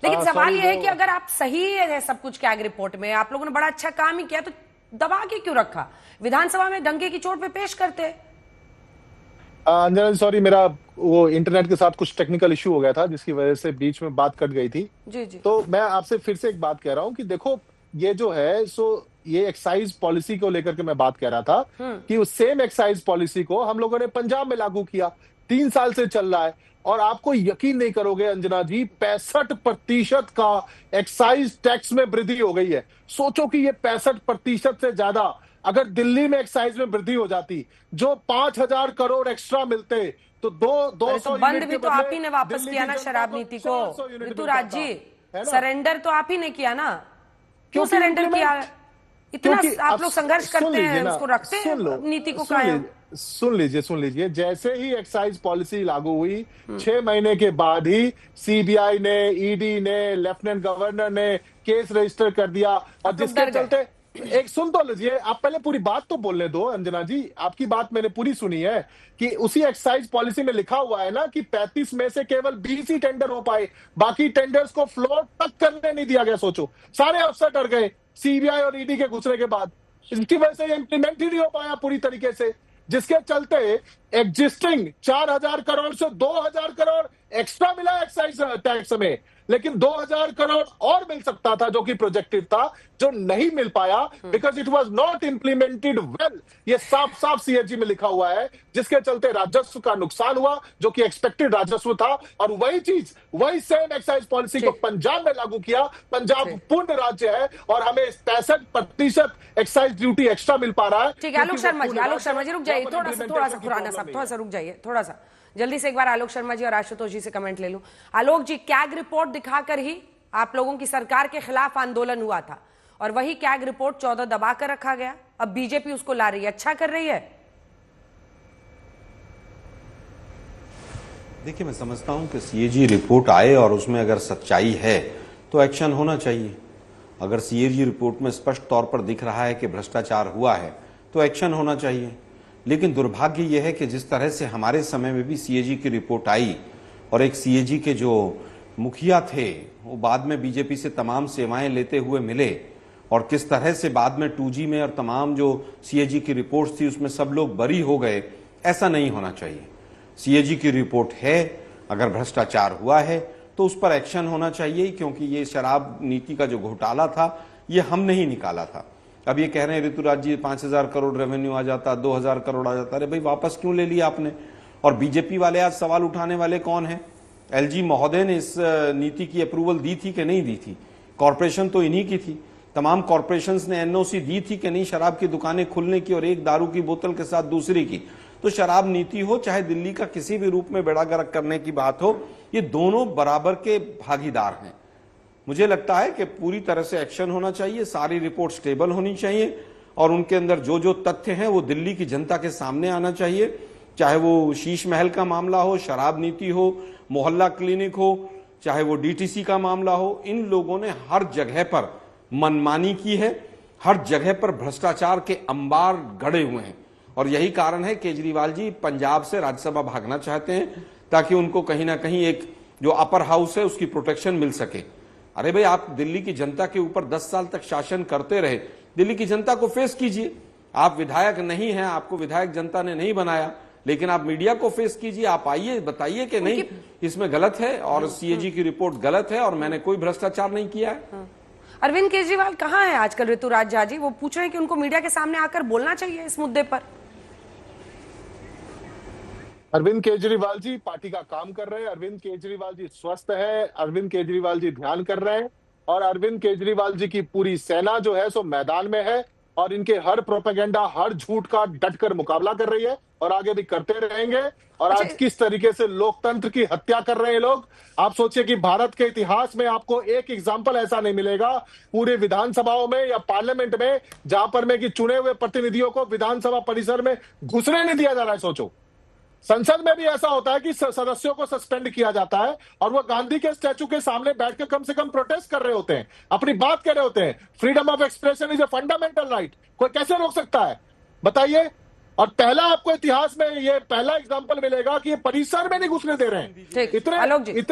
लेकिन सवाल यह है कि अगर आप सही है सब कुछ कैग रिपोर्ट में, आप लोगों ने बड़ा अच्छा काम ही किया, तो दबा के क्यों रखा? विधानसभा में दंगे की चोट पे पेश करते। अंजना जी सॉरी, मेरा वो इंटरनेट के साथ कुछ टेक्निकल इश्यू हो गया था, जिसकी वजह से बीच में बात कट गई थी। जी जी। तो मैं आपसे फिर से एक बात कह रहा हूँ कि देखो, ये जो है ये एक्साइज पॉलिसी को लेकर के मैं बात कह रहा था कि उस सेम एक्साइज पॉलिसी को हम लोगों ने पंजाब में लागू किया, 3 साल से चल रहा है, और आपको यकीन नहीं करोगे अंजना जी, 65% का एक्साइज टैक्स में वृद्धि हो गई है। सोचो कि ये 65% से ज्यादा अगर दिल्ली में एक्साइज में वृद्धि हो जाती, जो 5,000 करोड़ एक्स्ट्रा मिलते, तो 200 बंद भी तो आप ही ने वापस किया ना शराब नीति को ऋतुराज जी, सरेंडर तो आप ही ने किया ना, क्यों सरेंडर किया? इतना आप लोग संघर्ष करते हैं, उसको रखते हैं नीति को कायम। सुन लीजिए, जैसे ही एक्साइज पॉलिसी लागू हुई, 6 महीने के बाद ही सीबीआई ने, ईडी ने, लेफ्टिनेंट गवर्नर ने केस रजिस्टर कर दिया, और जिसके चलते एक सुन तो लीजिए, आप पहले पूरी बात तो बोलने दो अंजना जी, आपकी बात मैंने पूरी सुनी है कि उसी एक्साइज पॉलिसी में लिखा हुआ है ना कि 35 में से केवल 20 ही टेंडर हो पाए, बाकी टेंडर्स को फ्लोट तक करने नहीं दिया गया। सोचो, सारे अफसर डर गए सीबीआई और ईडी के घुसने के बाद, इसकी वजह से इंप्लीमेंट ही नहीं हो पाया पूरी तरीके से, जिसके चलते एग्जिस्टिंग 4,000 करोड़ से 2,000 करोड़ एक्स्ट्रा मिला एक्साइज टैक्स में, लेकिन 2,000 करोड़ और मिल सकता था जो कि प्रोजेक्टेड था, जो नहीं मिल पाया because it was not implemented well. ये साफ साफ सीएजी में लिखा हुआ है, जिसके चलते राजस्व का नुकसान हुआ, जो कि एक्सपेक्टेड राजस्व था, और वही सेम एक्साइज पॉलिसी को पंजाब में लागू किया। पंजाब पूर्ण राज्य है और हमें 65% एक्साइज ड्यूटी एक्स्ट्रा मिल पा रहा है। ठीक है, आलोक शर्मा जी रुक जाइए, थोड़ा सा पुराना साहब, थोड़ा सा रुक जाइए, थोड़ा सा जल्दी से एक बार आलोक शर्मा जी और आशुतोष जी से कमेंट ले लूं। आलोक जी, कैग रिपोर्ट दिखाकर ही आप लोगों की सरकार के खिलाफ आंदोलन हुआ था, और वही कैग रिपोर्ट 14 दबा कर रखा गया, अब बीजेपी उसको ला रही है, अच्छा कर रही है। देखिए, मैं समझता हूं कि सीएजी रिपोर्ट आए और उसमें अगर सच्चाई है तो एक्शन होना चाहिए। अगर सीएजी रिपोर्ट में स्पष्ट तौर पर दिख रहा है कि भ्रष्टाचार हुआ है तो एक्शन होना चाहिए। लेकिन दुर्भाग्य यह है कि जिस तरह से हमारे समय में भी सीएजी की रिपोर्ट आई और एक सीएजी के जो मुखिया थे वो बाद में बीजेपी से तमाम सेवाएं लेते हुए मिले, और किस तरह से बाद में 2G में और तमाम जो सीएजी की रिपोर्ट्स थी उसमें सब लोग बरी हो गए, ऐसा नहीं होना चाहिए। सीएजी की रिपोर्ट है, अगर भ्रष्टाचार हुआ है तो उस पर एक्शन होना चाहिए, क्योंकि ये शराब नीति का जो घोटाला था ये हमने ही निकाला था। अब ये कह रहे हैं ऋतुराज जी 5,000 करोड़ रेवेन्यू आ जाता, 2,000 करोड़ आ जाता, अरे भाई वापस क्यों ले लिया आपने? और बीजेपी वाले आज सवाल उठाने वाले कौन है? एलजी महोदय ने इस नीति की अप्रूवल दी थी कि नहीं दी थी? कॉर्पोरेशन तो इन्हीं की थी, तमाम कॉर्पोरेशंस ने एनओसी दी थी कि नहीं शराब की दुकानें खुलने की और एक दारू की बोतल के साथ दूसरी की? तो शराब नीति हो चाहे दिल्ली का किसी भी रूप में बेड़ा गर्क करने की बात हो, ये दोनों बराबर के भागीदार हैं। मुझे लगता है कि पूरी तरह से एक्शन होना चाहिए, सारी रिपोर्ट स्टेबल होनी चाहिए, और उनके अंदर जो जो तथ्य हैं वो दिल्ली की जनता के सामने आना चाहिए, चाहे वो शीश महल का मामला हो, शराब नीति हो, मोहल्ला क्लिनिक हो, चाहे वो डीटीसी का मामला हो। इन लोगों ने हर जगह पर मनमानी की है, हर जगह पर भ्रष्टाचार के अंबार गड़े हुए हैं, और यही कारण है केजरीवाल जी पंजाब से राज्यसभा भागना चाहते हैं, ताकि उनको कहीं ना कहीं एक जो अपर हाउस है उसकी प्रोटेक्शन मिल सके। अरे भाई, आप दिल्ली की जनता के ऊपर 10 साल तक शासन करते रहे, दिल्ली की जनता को फेस कीजिए। आप विधायक नहीं हैं, आपको विधायक जनता ने नहीं बनाया, लेकिन आप मीडिया को फेस कीजिए, आप आइए बताइए कि नहीं इसमें गलत है और सीएजी की रिपोर्ट गलत है और मैंने कोई भ्रष्टाचार नहीं किया है। अरविंद केजरीवाल कहाँ है आजकल ऋतुराज झा जी? वो पूछ रहे हैं कि उनको मीडिया के सामने आकर बोलना चाहिए इस मुद्दे पर। अरविंद केजरीवाल जी पार्टी का काम कर रहे हैं, अरविंद केजरीवाल जी स्वस्थ है, अरविंद केजरीवाल जी ध्यान कर रहे हैं और अरविंद केजरीवाल जी की पूरी सेना जो है सो मैदान में है और इनके हर प्रोपेगेंडा, हर झूठ का डटकर मुकाबला कर रही है और आगे भी करते रहेंगे। और आज किस तरीके से लोकतंत्र की हत्या कर रहे हैं लोग, आप सोचिए कि भारत के इतिहास में आपको एक एग्जाम्पल ऐसा नहीं मिलेगा पूरे विधानसभाओं में या पार्लियामेंट में जहां पर में कि चुने हुए प्रतिनिधियों को विधानसभा परिसर में घुसने नहीं दिया जा रहा है। सोचो, संसद में भी ऐसा होता है कि सदस्यों को सस्पेंड किया जाता है और वो गांधी के स्टैचू के सामने बैठकर कम से कम प्रोटेस्ट कर रहे होते हैं, अपनी बात कर रहे होते हैं। Freedom of expression is a fundamental right, कोई कैसे रोक सकता है बताइए? और पहला आपको इतिहास में ये पहला एग्जांपल मिलेगा कि ये परिसर में नहीं घुसने दे रहे हैं। इतने जो है आलोक जी ठीक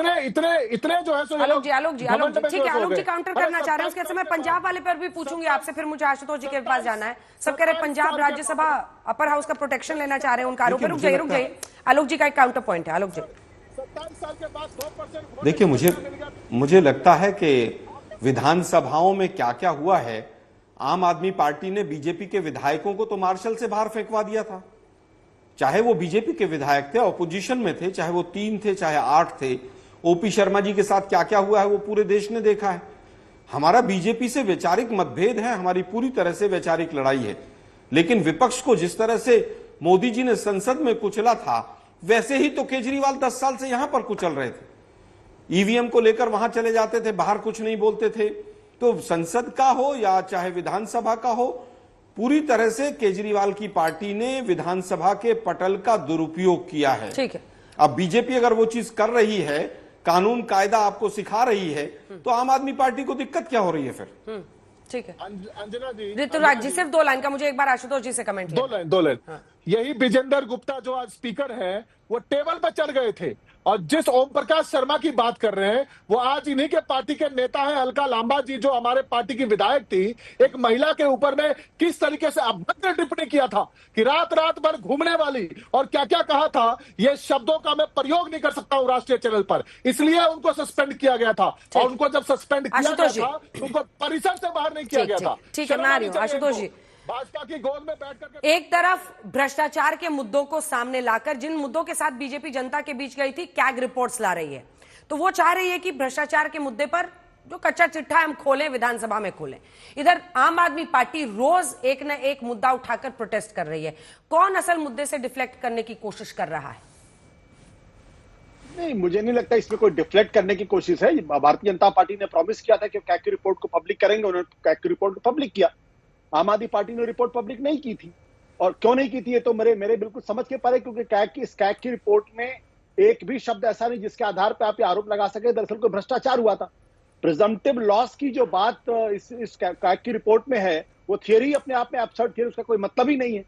है, आलोक जी काउंटर करना चाह रहे हैं। उसके समय पंजाब वाले पर भी पूछूंगी आपसे, फिर मुझे आशुतोष जी के पास जाना है। सब कह रहे पंजाब राज्यसभा अपर हाउस का प्रोटेक्शन लेना चाह रहे हैं उनका आरोप है। रुक जाइए, आलोक जी का एक काउंटर पॉइंट है। आलोक जी 27 साल के बाद 2%। देखिए, मुझे लगता है कि विधानसभाओं में क्या क्या हुआ है, आम आदमी पार्टी ने बीजेपी के विधायकों को तो मार्शल से बाहर फेंकवा दिया था। चाहे वो बीजेपी के विधायक थे, ऑपोजिशन में थे, चाहे वो 3 थे चाहे 8 थे। ओपी शर्मा जी के साथ क्या क्या हुआ है वो पूरे देश ने देखा है। हमारा बीजेपी से वैचारिक मतभेद है, हमारी पूरी तरह से वैचारिक लड़ाई है, लेकिन विपक्ष को जिस तरह से मोदी जी ने संसद में कुचला था वैसे ही तो केजरीवाल 10 साल से यहां पर कुचल रहे थे। ईवीएम को लेकर वहां चले जाते थे, बाहर कुछ नहीं बोलते थे। तो संसद का हो या चाहे विधानसभा का हो, पूरी तरह से केजरीवाल की पार्टी ने विधानसभा के पटल का दुरुपयोग किया है। ठीक है, अब बीजेपी अगर वो चीज कर रही है, कानून कायदा आपको सिखा रही है, तो आम आदमी पार्टी को दिक्कत क्या हो रही है फिर? ठीक है अंजना जी, ऋतुराज जी सिर्फ 2 लाइन का मुझे एक बार आशुतोष जी से कमेंट। 2 लाइन। यही विजेंद्र गुप्ता जो आज स्पीकर है वो टेबल पर चढ़ गए थे और जिस ओम प्रकाश शर्मा की बात कर रहे हैं वो आज इन्हीं के पार्टी के नेता हैं अलका लांबा जी, जो हमारे पार्टी की विधायक थी। एक महिला के ऊपर में किस तरीके से अभद्र टिप्पणी किया था कि रात रात भर घूमने वाली और क्या क्या कहा था, ये शब्दों का मैं प्रयोग नहीं कर सकता हूं राष्ट्रीय चैनल पर, इसलिए उनको सस्पेंड किया गया था। और उनको जब सस्पेंड किया गया था उनको परिसर से बाहर नहीं किया गया था। ठीक है, मैं आ रही हूं आशुतोष जी। भाजपा की गोद में बैठकर एक तरफ भ्रष्टाचार के मुद्दों को सामने लाकर, जिन मुद्दों के साथ बीजेपी जनता के बीच गई थी, कैग रिपोर्ट्स ला रही है, तो वो चाह रही है कि भ्रष्टाचार के मुद्दे पर जो कच्चा चिट्ठा है हम खोलें, विधानसभा में खोलें। इधर आम आदमी पार्टी रोज एक न एक मुद्दा उठाकर प्रोटेस्ट कर रही है। कौन असल मुद्दे से डिफ्लेक्ट करने की कोशिश कर रहा है? नहीं, मुझे नहीं लगता इसमें कोई डिफ्लेक्ट करने की कोशिश है। भारतीय जनता पार्टी ने प्रॉमिस किया था कि कैग की रिपोर्ट को पब्लिक करेंगे, उन्होंने कैग की रिपोर्ट को पब्लिक किया। आम आदमी पार्टी ने रिपोर्ट पब्लिक नहीं की थी, और क्यों नहीं की थी ये तो मेरे बिल्कुल समझ के परे, क्योंकि कैग की रिपोर्ट में एक भी शब्द ऐसा नहीं जिसके आधार पर आप ये आरोप लगा सके दरअसल कोई भ्रष्टाचार हुआ था। प्रिजम्पटिव लॉस की जो बात इस कैग की रिपोर्ट में है वो थियरी अपने आप में एब्सर्ड थियरी, उसका कोई मतलब ही नहीं है।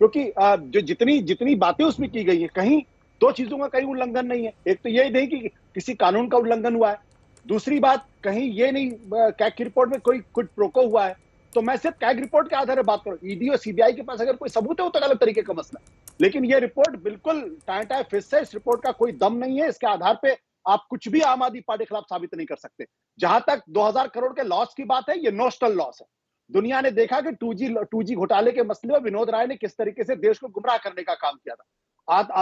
क्योंकि जो जितनी बातें उसमें की गई है, कहीं 2 चीजों का कहीं उल्लंघन नहीं है। एक तो ये नहीं कि किसी कानून का उल्लंघन हुआ है, दूसरी बात कहीं ये नहीं कैग की रिपोर्ट में कोई क्विड प्रोको हुआ है। तो मैं सिर्फ कैग रिपोर्ट के आधार पर बात करूं, ईडी और सीबीआई के पास अगर कोई सबूत है वो तो गलत तरीके का मसला है, लेकिन ये रिपोर्ट बिल्कुल टाटा फिश है। इस रिपोर्ट का कोई दम नहीं है, इसके आधार पे आप कुछ भी आम आदमी पार्टी के खिलाफ साबित नहीं कर सकते। जहां तक 2000 करोड़ के लॉस की बात है, ये नोशनल लॉस है। दुनिया ने देखा कि 2G घोटाले के मसले में विनोद राय ने किस तरीके से देश को गुमराह करने का काम किया था।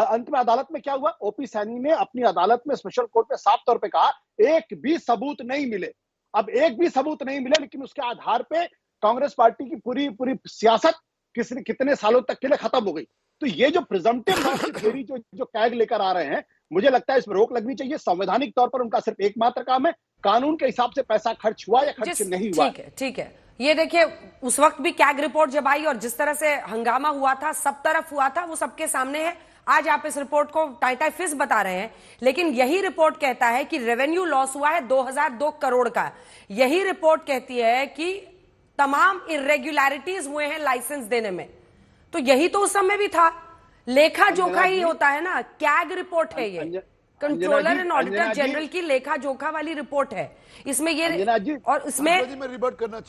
अंत में अदालत में क्या हुआ, ओपी सैनी ने अपनी अदालत में स्पेशल कोर्ट में साफ तौर पर कहा एक भी सबूत नहीं मिले। अब एक भी सबूत नहीं मिले, लेकिन उसके आधार पर कांग्रेस पार्टी की पूरी सियासत कितने सालों तक के लिए खत्म हो गई। तो ये जो प्रिजम्पटिव लॉस की थ्योरी जो कैग लेकर आ रहे हैं, मुझे लगता है इसमें रोक लगनी चाहिए। संवैधानिक तौर पर उनका सिर्फ एकमात्र काम है कानून के हिसाब से पैसा खर्च हुआ या खर्च नहीं हुआ। ठीक है। ये देखिए, उस वक्त भी कैग रिपोर्ट जब आई और जिस तरह से हंगामा हुआ था, सब तरफ हुआ था, वो सबके सामने है। आज आप इस रिपोर्ट को टाइटा फिश बता रहे हैं, लेकिन यही रिपोर्ट कहता है कि रेवेन्यू लॉस हुआ है 2002 करोड़ का। यही रिपोर्ट कहती है कि तमाम इरेग्युलरिटीज हुए हैं लाइसेंस देने में। तो यही तो उस समय भी था, लेखा जोखा ही होता है ना। कैग रिपोर्ट है ये, कंट्रोलर एंड ऑडिटर जनरल की लेखा जोखा वाली रिपोर्ट है। इसमें ये और इसमें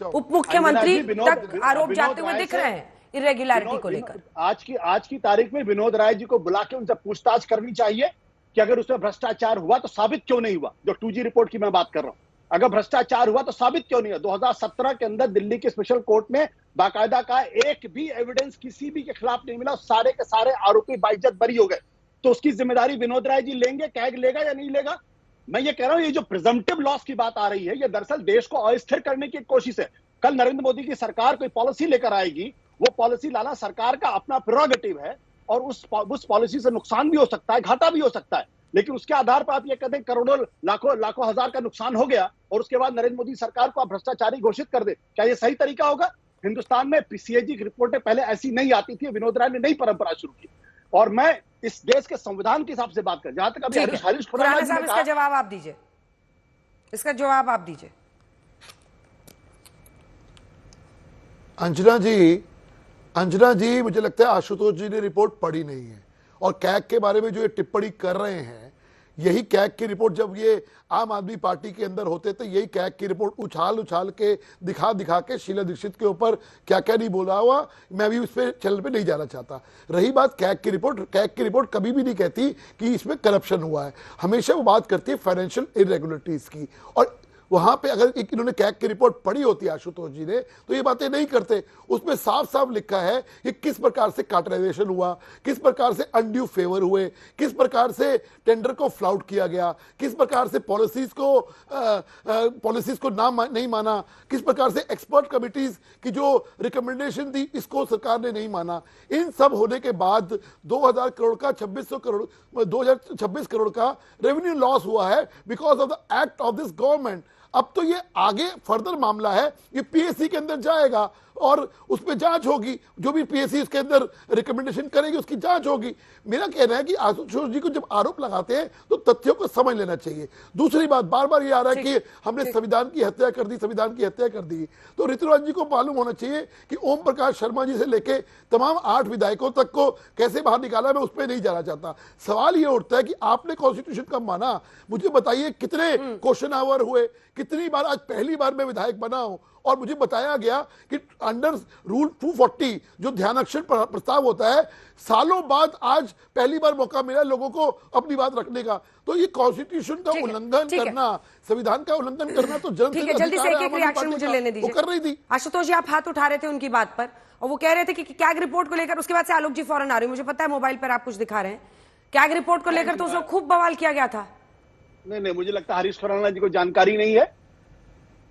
उप मुख्यमंत्री तक आरोप जाते हुए दिख रहे हैं। इरेगुलरिटी को लेकर? आज की तारीख में विनोद राय जी को बुला के उनसे पूछताछ करनी चाहिए कि अगर उसमें भ्रष्टाचार हुआ तो साबित क्यों नहीं हुआ। जो 2G रिपोर्ट की मैं बात कर रहा हूं, अगर भ्रष्टाचार हुआ तो साबित क्यों नहीं हुआ। 2017 के अंदर दिल्ली के स्पेशल कोर्ट में बाकायदा का एक भी एविडेंस किसी भी के खिलाफ नहीं मिला, सारे के सारे आरोपी बाइज्जत बरी हो गए। तो उसकी जिम्मेदारी विनोद राय जी लेंगे, कैग लेगा या नहीं लेगा? मैं ये कह रहा हूं, ये जो प्रिजम्पटिव लॉस की बात आ रही है, ये दरअसल देश को अस्थिर करने की कोशिश है। कल नरेंद्र मोदी की सरकार कोई पॉलिसी लेकर आएगी, वो पॉलिसी लाना सरकार का अपना प्रेरोगेटिव है और उस पॉलिसी से नुकसान भी हो सकता है, घाटा भी हो सकता है। लेकिन उसके आधार पर आप ये कहते हैं करोड़ों लाखों हजार का नुकसान हो गया और उसके बाद नरेंद्र मोदी सरकार को आप भ्रष्टाचारी घोषित कर दे, क्या ये सही तरीका होगा? हिंदुस्तान में सीएजी की रिपोर्टें पहले ऐसी नहीं आती थी, विनोद राय ने नई परंपरा शुरू की। और मैं इस देश के संविधान के हिसाब से बात कर, जहां तक अभी हरीश खुराना जी ने इसका जवाब आप दीजिए, इसका जवाब आप दीजिए। अंजना जी मुझे लगता है आशुतोष जी ने रिपोर्ट पढ़ी नहीं है और कैग के बारे में जो ये टिप्पणी कर रहे हैं, यही कैग की रिपोर्ट जब ये आम आदमी पार्टी के अंदर होते थे, यही कैग की रिपोर्ट उछाल के दिखा के शीला दीक्षित के ऊपर क्या क्या नहीं बोला हुआ, मैं भी उस पर चैनल पे नहीं जाना चाहता। रही बात कैग की रिपोर्ट कभी भी नहीं कहती कि इसमें करप्शन हुआ है, हमेशा वो बात करती है फाइनेंशियल इरेगुलरिटीज की। और वहां पे अगर इन्होंने कैग की रिपोर्ट पढ़ी होती आशुतोष जी ने तो ये बातें नहीं करते। उसमें साफ साफ लिखा है कि किस प्रकार से कार्टराइजेशन हुआ, किस प्रकार से अनड्यू फेवर हुए, किस प्रकार से टेंडर को फ्लाउट किया गया, किस प्रकार से पॉलिसीज को नहीं माना, किस प्रकार से एक्सपर्ट कमिटीज की जो रिकमेंडेशन थी इसको सरकार ने नहीं माना। इन सब होने के बाद 2000 करोड़ का 2026 करोड़ का रेवेन्यू लॉस हुआ है because of the act of this government. अब तो ये आगे फर्दर मामला है, ये पीएससी के अंदर जाएगा और उस पर जांच होगी, जो भी पीएससी उसके अंदर रिकमेंडेशन करेगी उसकी जांच होगी। मेरा कहना है कि आशुतोष जी को जब आरोप लगाते हैं तो तथ्यों को समझ लेना चाहिए। दूसरी बात, बार बार ये आ रहा है कि हमने संविधान की हत्या कर दी, तो ऋतुराज जी को मालूम होना चाहिए कि ओम प्रकाश शर्मा जी से लेके तमाम 8 विधायकों तक को कैसे बाहर निकाला। मैं उस पर नहीं जाना चाहता। सवाल ये उठता है कि आपने कॉन्स्टिट्यूशन का माना, मुझे बताइए कितने क्वेश्चन आवर हुए, कितनी बार, आज पहली बार मैं विधायक बना हूं और मुझे बताया गया कि अंडर रूल 240 जो ध्यानाकर्षण प्रस्ताव होता है, सालों बाद आज पहली बार मौका मिला लोगों को अपनी बात रखने का। तो ये कॉन्स्टिट्यूशन का उल्लंघन करना, संविधान का उल्लंघन करना तो जल्दी से एक रिएक्शन मुझे लेने दीजिए। कर रही थी आशुतोष जी, आप हाथ उठा रहे थे उनकी बात पर और वो कह रहे थे कि कैग रिपोर्ट को लेकर, उसके बाद से आलोक जी फौरन आ रही, मुझे पता है मोबाइल पर आप कुछ दिखा रहे हैं, कैग रिपोर्ट को लेकर तो उसमें खूब बवाल किया गया था। नहीं, मुझे लगता है हरीश खुराना जी को जानकारी नहीं है।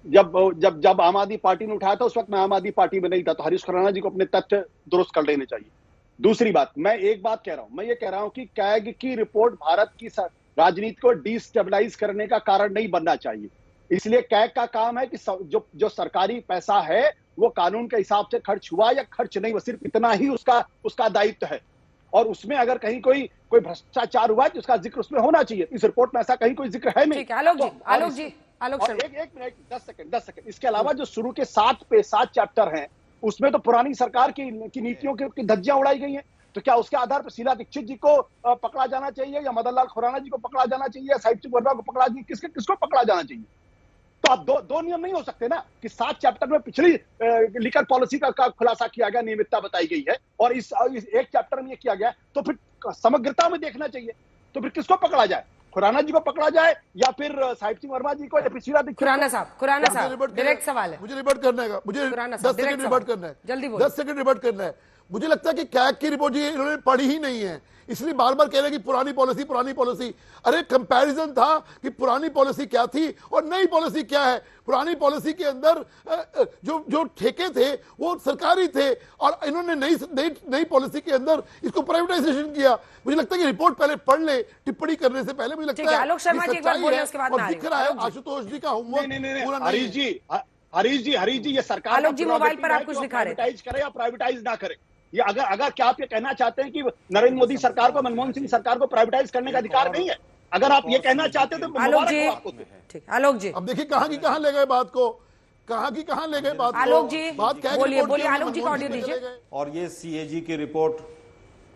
जब आम आदमी पार्टी ने उठाया था उस वक्त मैं आम आदमी पार्टी में नहीं था, तो हरीश खुराना जी को अपने तथ्य दुरुस्त कर लेने चाहिए। दूसरी बात, मैं एक बात कह रहा हूं, मैं ये कह रहा हूं कि कैग की रिपोर्ट भारत की राजनीति को डिस्टेबलाइज करने का कारण नहीं बनना चाहिए। इसलिए कैग का काम है कि जो सरकारी पैसा है वो कानून के हिसाब से खर्च हुआ या खर्च नहीं हुआ, सिर्फ इतना ही उसका दायित्व है। और उसमें अगर कहीं कोई भ्रष्टाचार हुआ तो उसका जिक्र उसमें होना चाहिए। इस रिपोर्ट में ऐसा कहीं कोई जिक्र है नहीं। एक मिनट, 10 सेकंड। इसके अलावा जो शुरू के 7 चैप्टर हैं उसमें तो पुरानी सरकार की नीतियों की धज्जियां उड़ाई गई हैं। तो क्या उसके आधार पर शीला दीक्षित जी को पकड़ा जाना चाहिए या मदन लाल खुराना जी को पकड़ा जाना चाहिए या साहिब सिंह वर्मा को पकड़ा चाहिए? किसको पकड़ा जाना चाहिए? तो आप दो नियम नहीं हो सकते ना कि 7 चैप्टर में पिछली लिकर पॉलिसी का खुलासा किया गया, नियमितता बताई गई है और इस एक चैप्टर में ये किया गया, तो फिर समग्रता में देखना चाहिए। तो फिर किसको पकड़ा जाए? खुराना जी को पकड़ा जाए या फिर साहिब सिंह वर्मा जी को या फिर शीला दीक्षित? खुराना साहब डायरेक्ट सवाल है, मुझे रिपोर्ट करना है, मुझे 10 सेकंड रिपोर्ट करना है, जल्दी बोलो। 10 सेकंड रिपोर्ट करना है। मुझे लगता है कि कैग की रिपोर्ट ये इन्होंने पढ़ी ही नहीं है, इसलिए बार बार कह रहे हैं कि पुरानी पॉलिसी। अरे कंपैरिजन था कि पुरानी पॉलिसी क्या थी और नई पॉलिसी क्या है। पुरानी पॉलिसी के अंदर जो ठेके थे वो सरकारी थे और इन्होंने नई पॉलिसी के अंदर इसको प्राइवेटाइजेशन किया। मुझे लगता है कि रिपोर्ट पहले पढ़ ले, टिप्पणी करने से पहले। मुझे लगता है आलोक शर्मा जी एक बार बोले, उसके बाद और दिख रहा है आशुतोष जी का होमवर्क पूरा नहीं है। हरीश जी ये सरकार आलोक जी मोबाइल पर आप कुछ दिखा रहे हैं, प्राइवेटाइज करे या प्राइवेटाइज ना करे। ये अगर क्या आप ये कहना चाहते हैं कि नरेंद्र मोदी सरकार को, मनमोहन सिंह सरकार को प्राइवेटाइज करने का अधिकार नहीं है? अगर आप ये कहना चाहते हैं तो आलोक जी अब देखिए कहां की कहां ले गए बात को, आलोक जी बोलिए आलोक जी का ऑडियो दीजिए। और ये सीएजी की रिपोर्ट,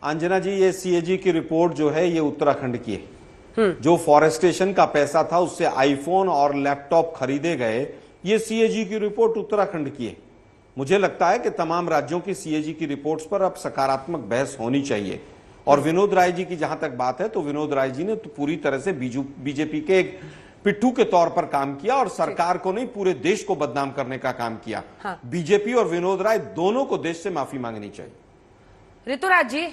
अंजना जी, ये सीएजी की रिपोर्ट जो है ये उत्तराखंड की है। जो फॉरेस्टेशन का पैसा था उससे आईफोन और लैपटॉप खरीदे गए, ये सीएजी की रिपोर्ट उत्तराखंड की है। मुझे लगता है कि तमाम राज्यों की सीएजी की रिपोर्ट्स पर अब सकारात्मक बहस होनी चाहिए। और विनोद राय जी की जहां तक बात है, तो विनोद राय जी ने तो पूरी तरह से बीजेपी के एक पिट्ठू के तौर पर काम किया और सरकार को नहीं पूरे देश को बदनाम करने का काम किया। हाँ। बीजेपी और विनोद राय दोनों को देश से माफी मांगनी चाहिए। ऋतुराज जी,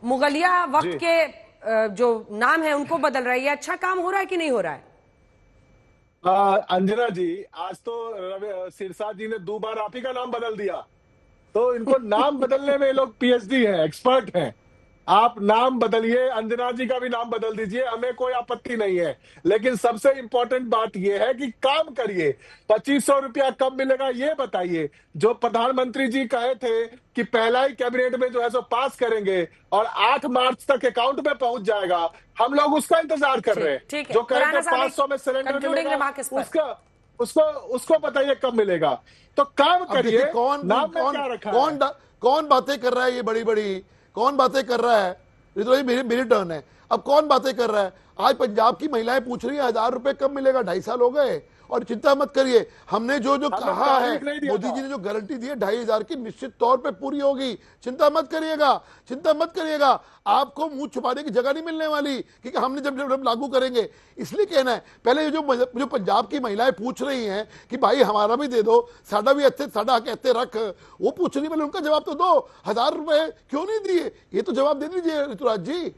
मुगलिया वक्त के जो नाम है उनको बदल रहा है, ये अच्छा काम हो रहा है कि नहीं हो रहा है? अंजना जी, आज तो सिरसा जी ने 2 बार आप ही का नाम बदल दिया, तो इनको नाम बदलने में लोग पीएचडी हैं, एक्सपर्ट हैं। आप नाम बदलिए, अंजना जी का भी नाम बदल दीजिए, हमें कोई आपत्ति नहीं है, लेकिन सबसे इंपॉर्टेंट बात यह है कि काम करिए। 2500 रुपया कब मिलेगा ये बताइए। जो प्रधानमंत्री जी कहे थे कि पहला ही कैबिनेट में जो है सो पास करेंगे और 8 मार्च तक अकाउंट में पहुंच जाएगा, हम लोग उसका इंतजार कर रहे हैं। जो कहे थे 500 में सिलेंडर मिलेगा, उसको बताइए कब मिलेगा। तो काम करिए। कौन बातें कर रहा है ये बड़ी बड़ी, कौन बातें कर रहा है? ऋतुराज, मेरी टर्न है, अब कौन बातें कर रहा है? आज पंजाब की महिलाएं पूछ रही है 1000 रुपए कब मिलेगा, 2.5 साल हो गए। और चिंता मत करिए, हमने जो कहा है, मोदी जी ने जो गारंटी दी है 2500 की, निश्चित तौर पे पूरी होगी। चिंता मत करिएगा, आपको मुंह छुपाने की जगह नहीं मिलने वाली, क्योंकि हमने जब लागू करेंगे। इसलिए कहना है, पहले जो पंजाब की महिलाएं पूछ रही हैं कि भाई हमारा भी दे दो, साडा भी साडा कहते रख, वो पूछ रही, पहले उनका जवाब तो दो। 1000 रुपए क्यों नहीं दिए, ये तो जवाब दे दीजिए ऋतुराज जी।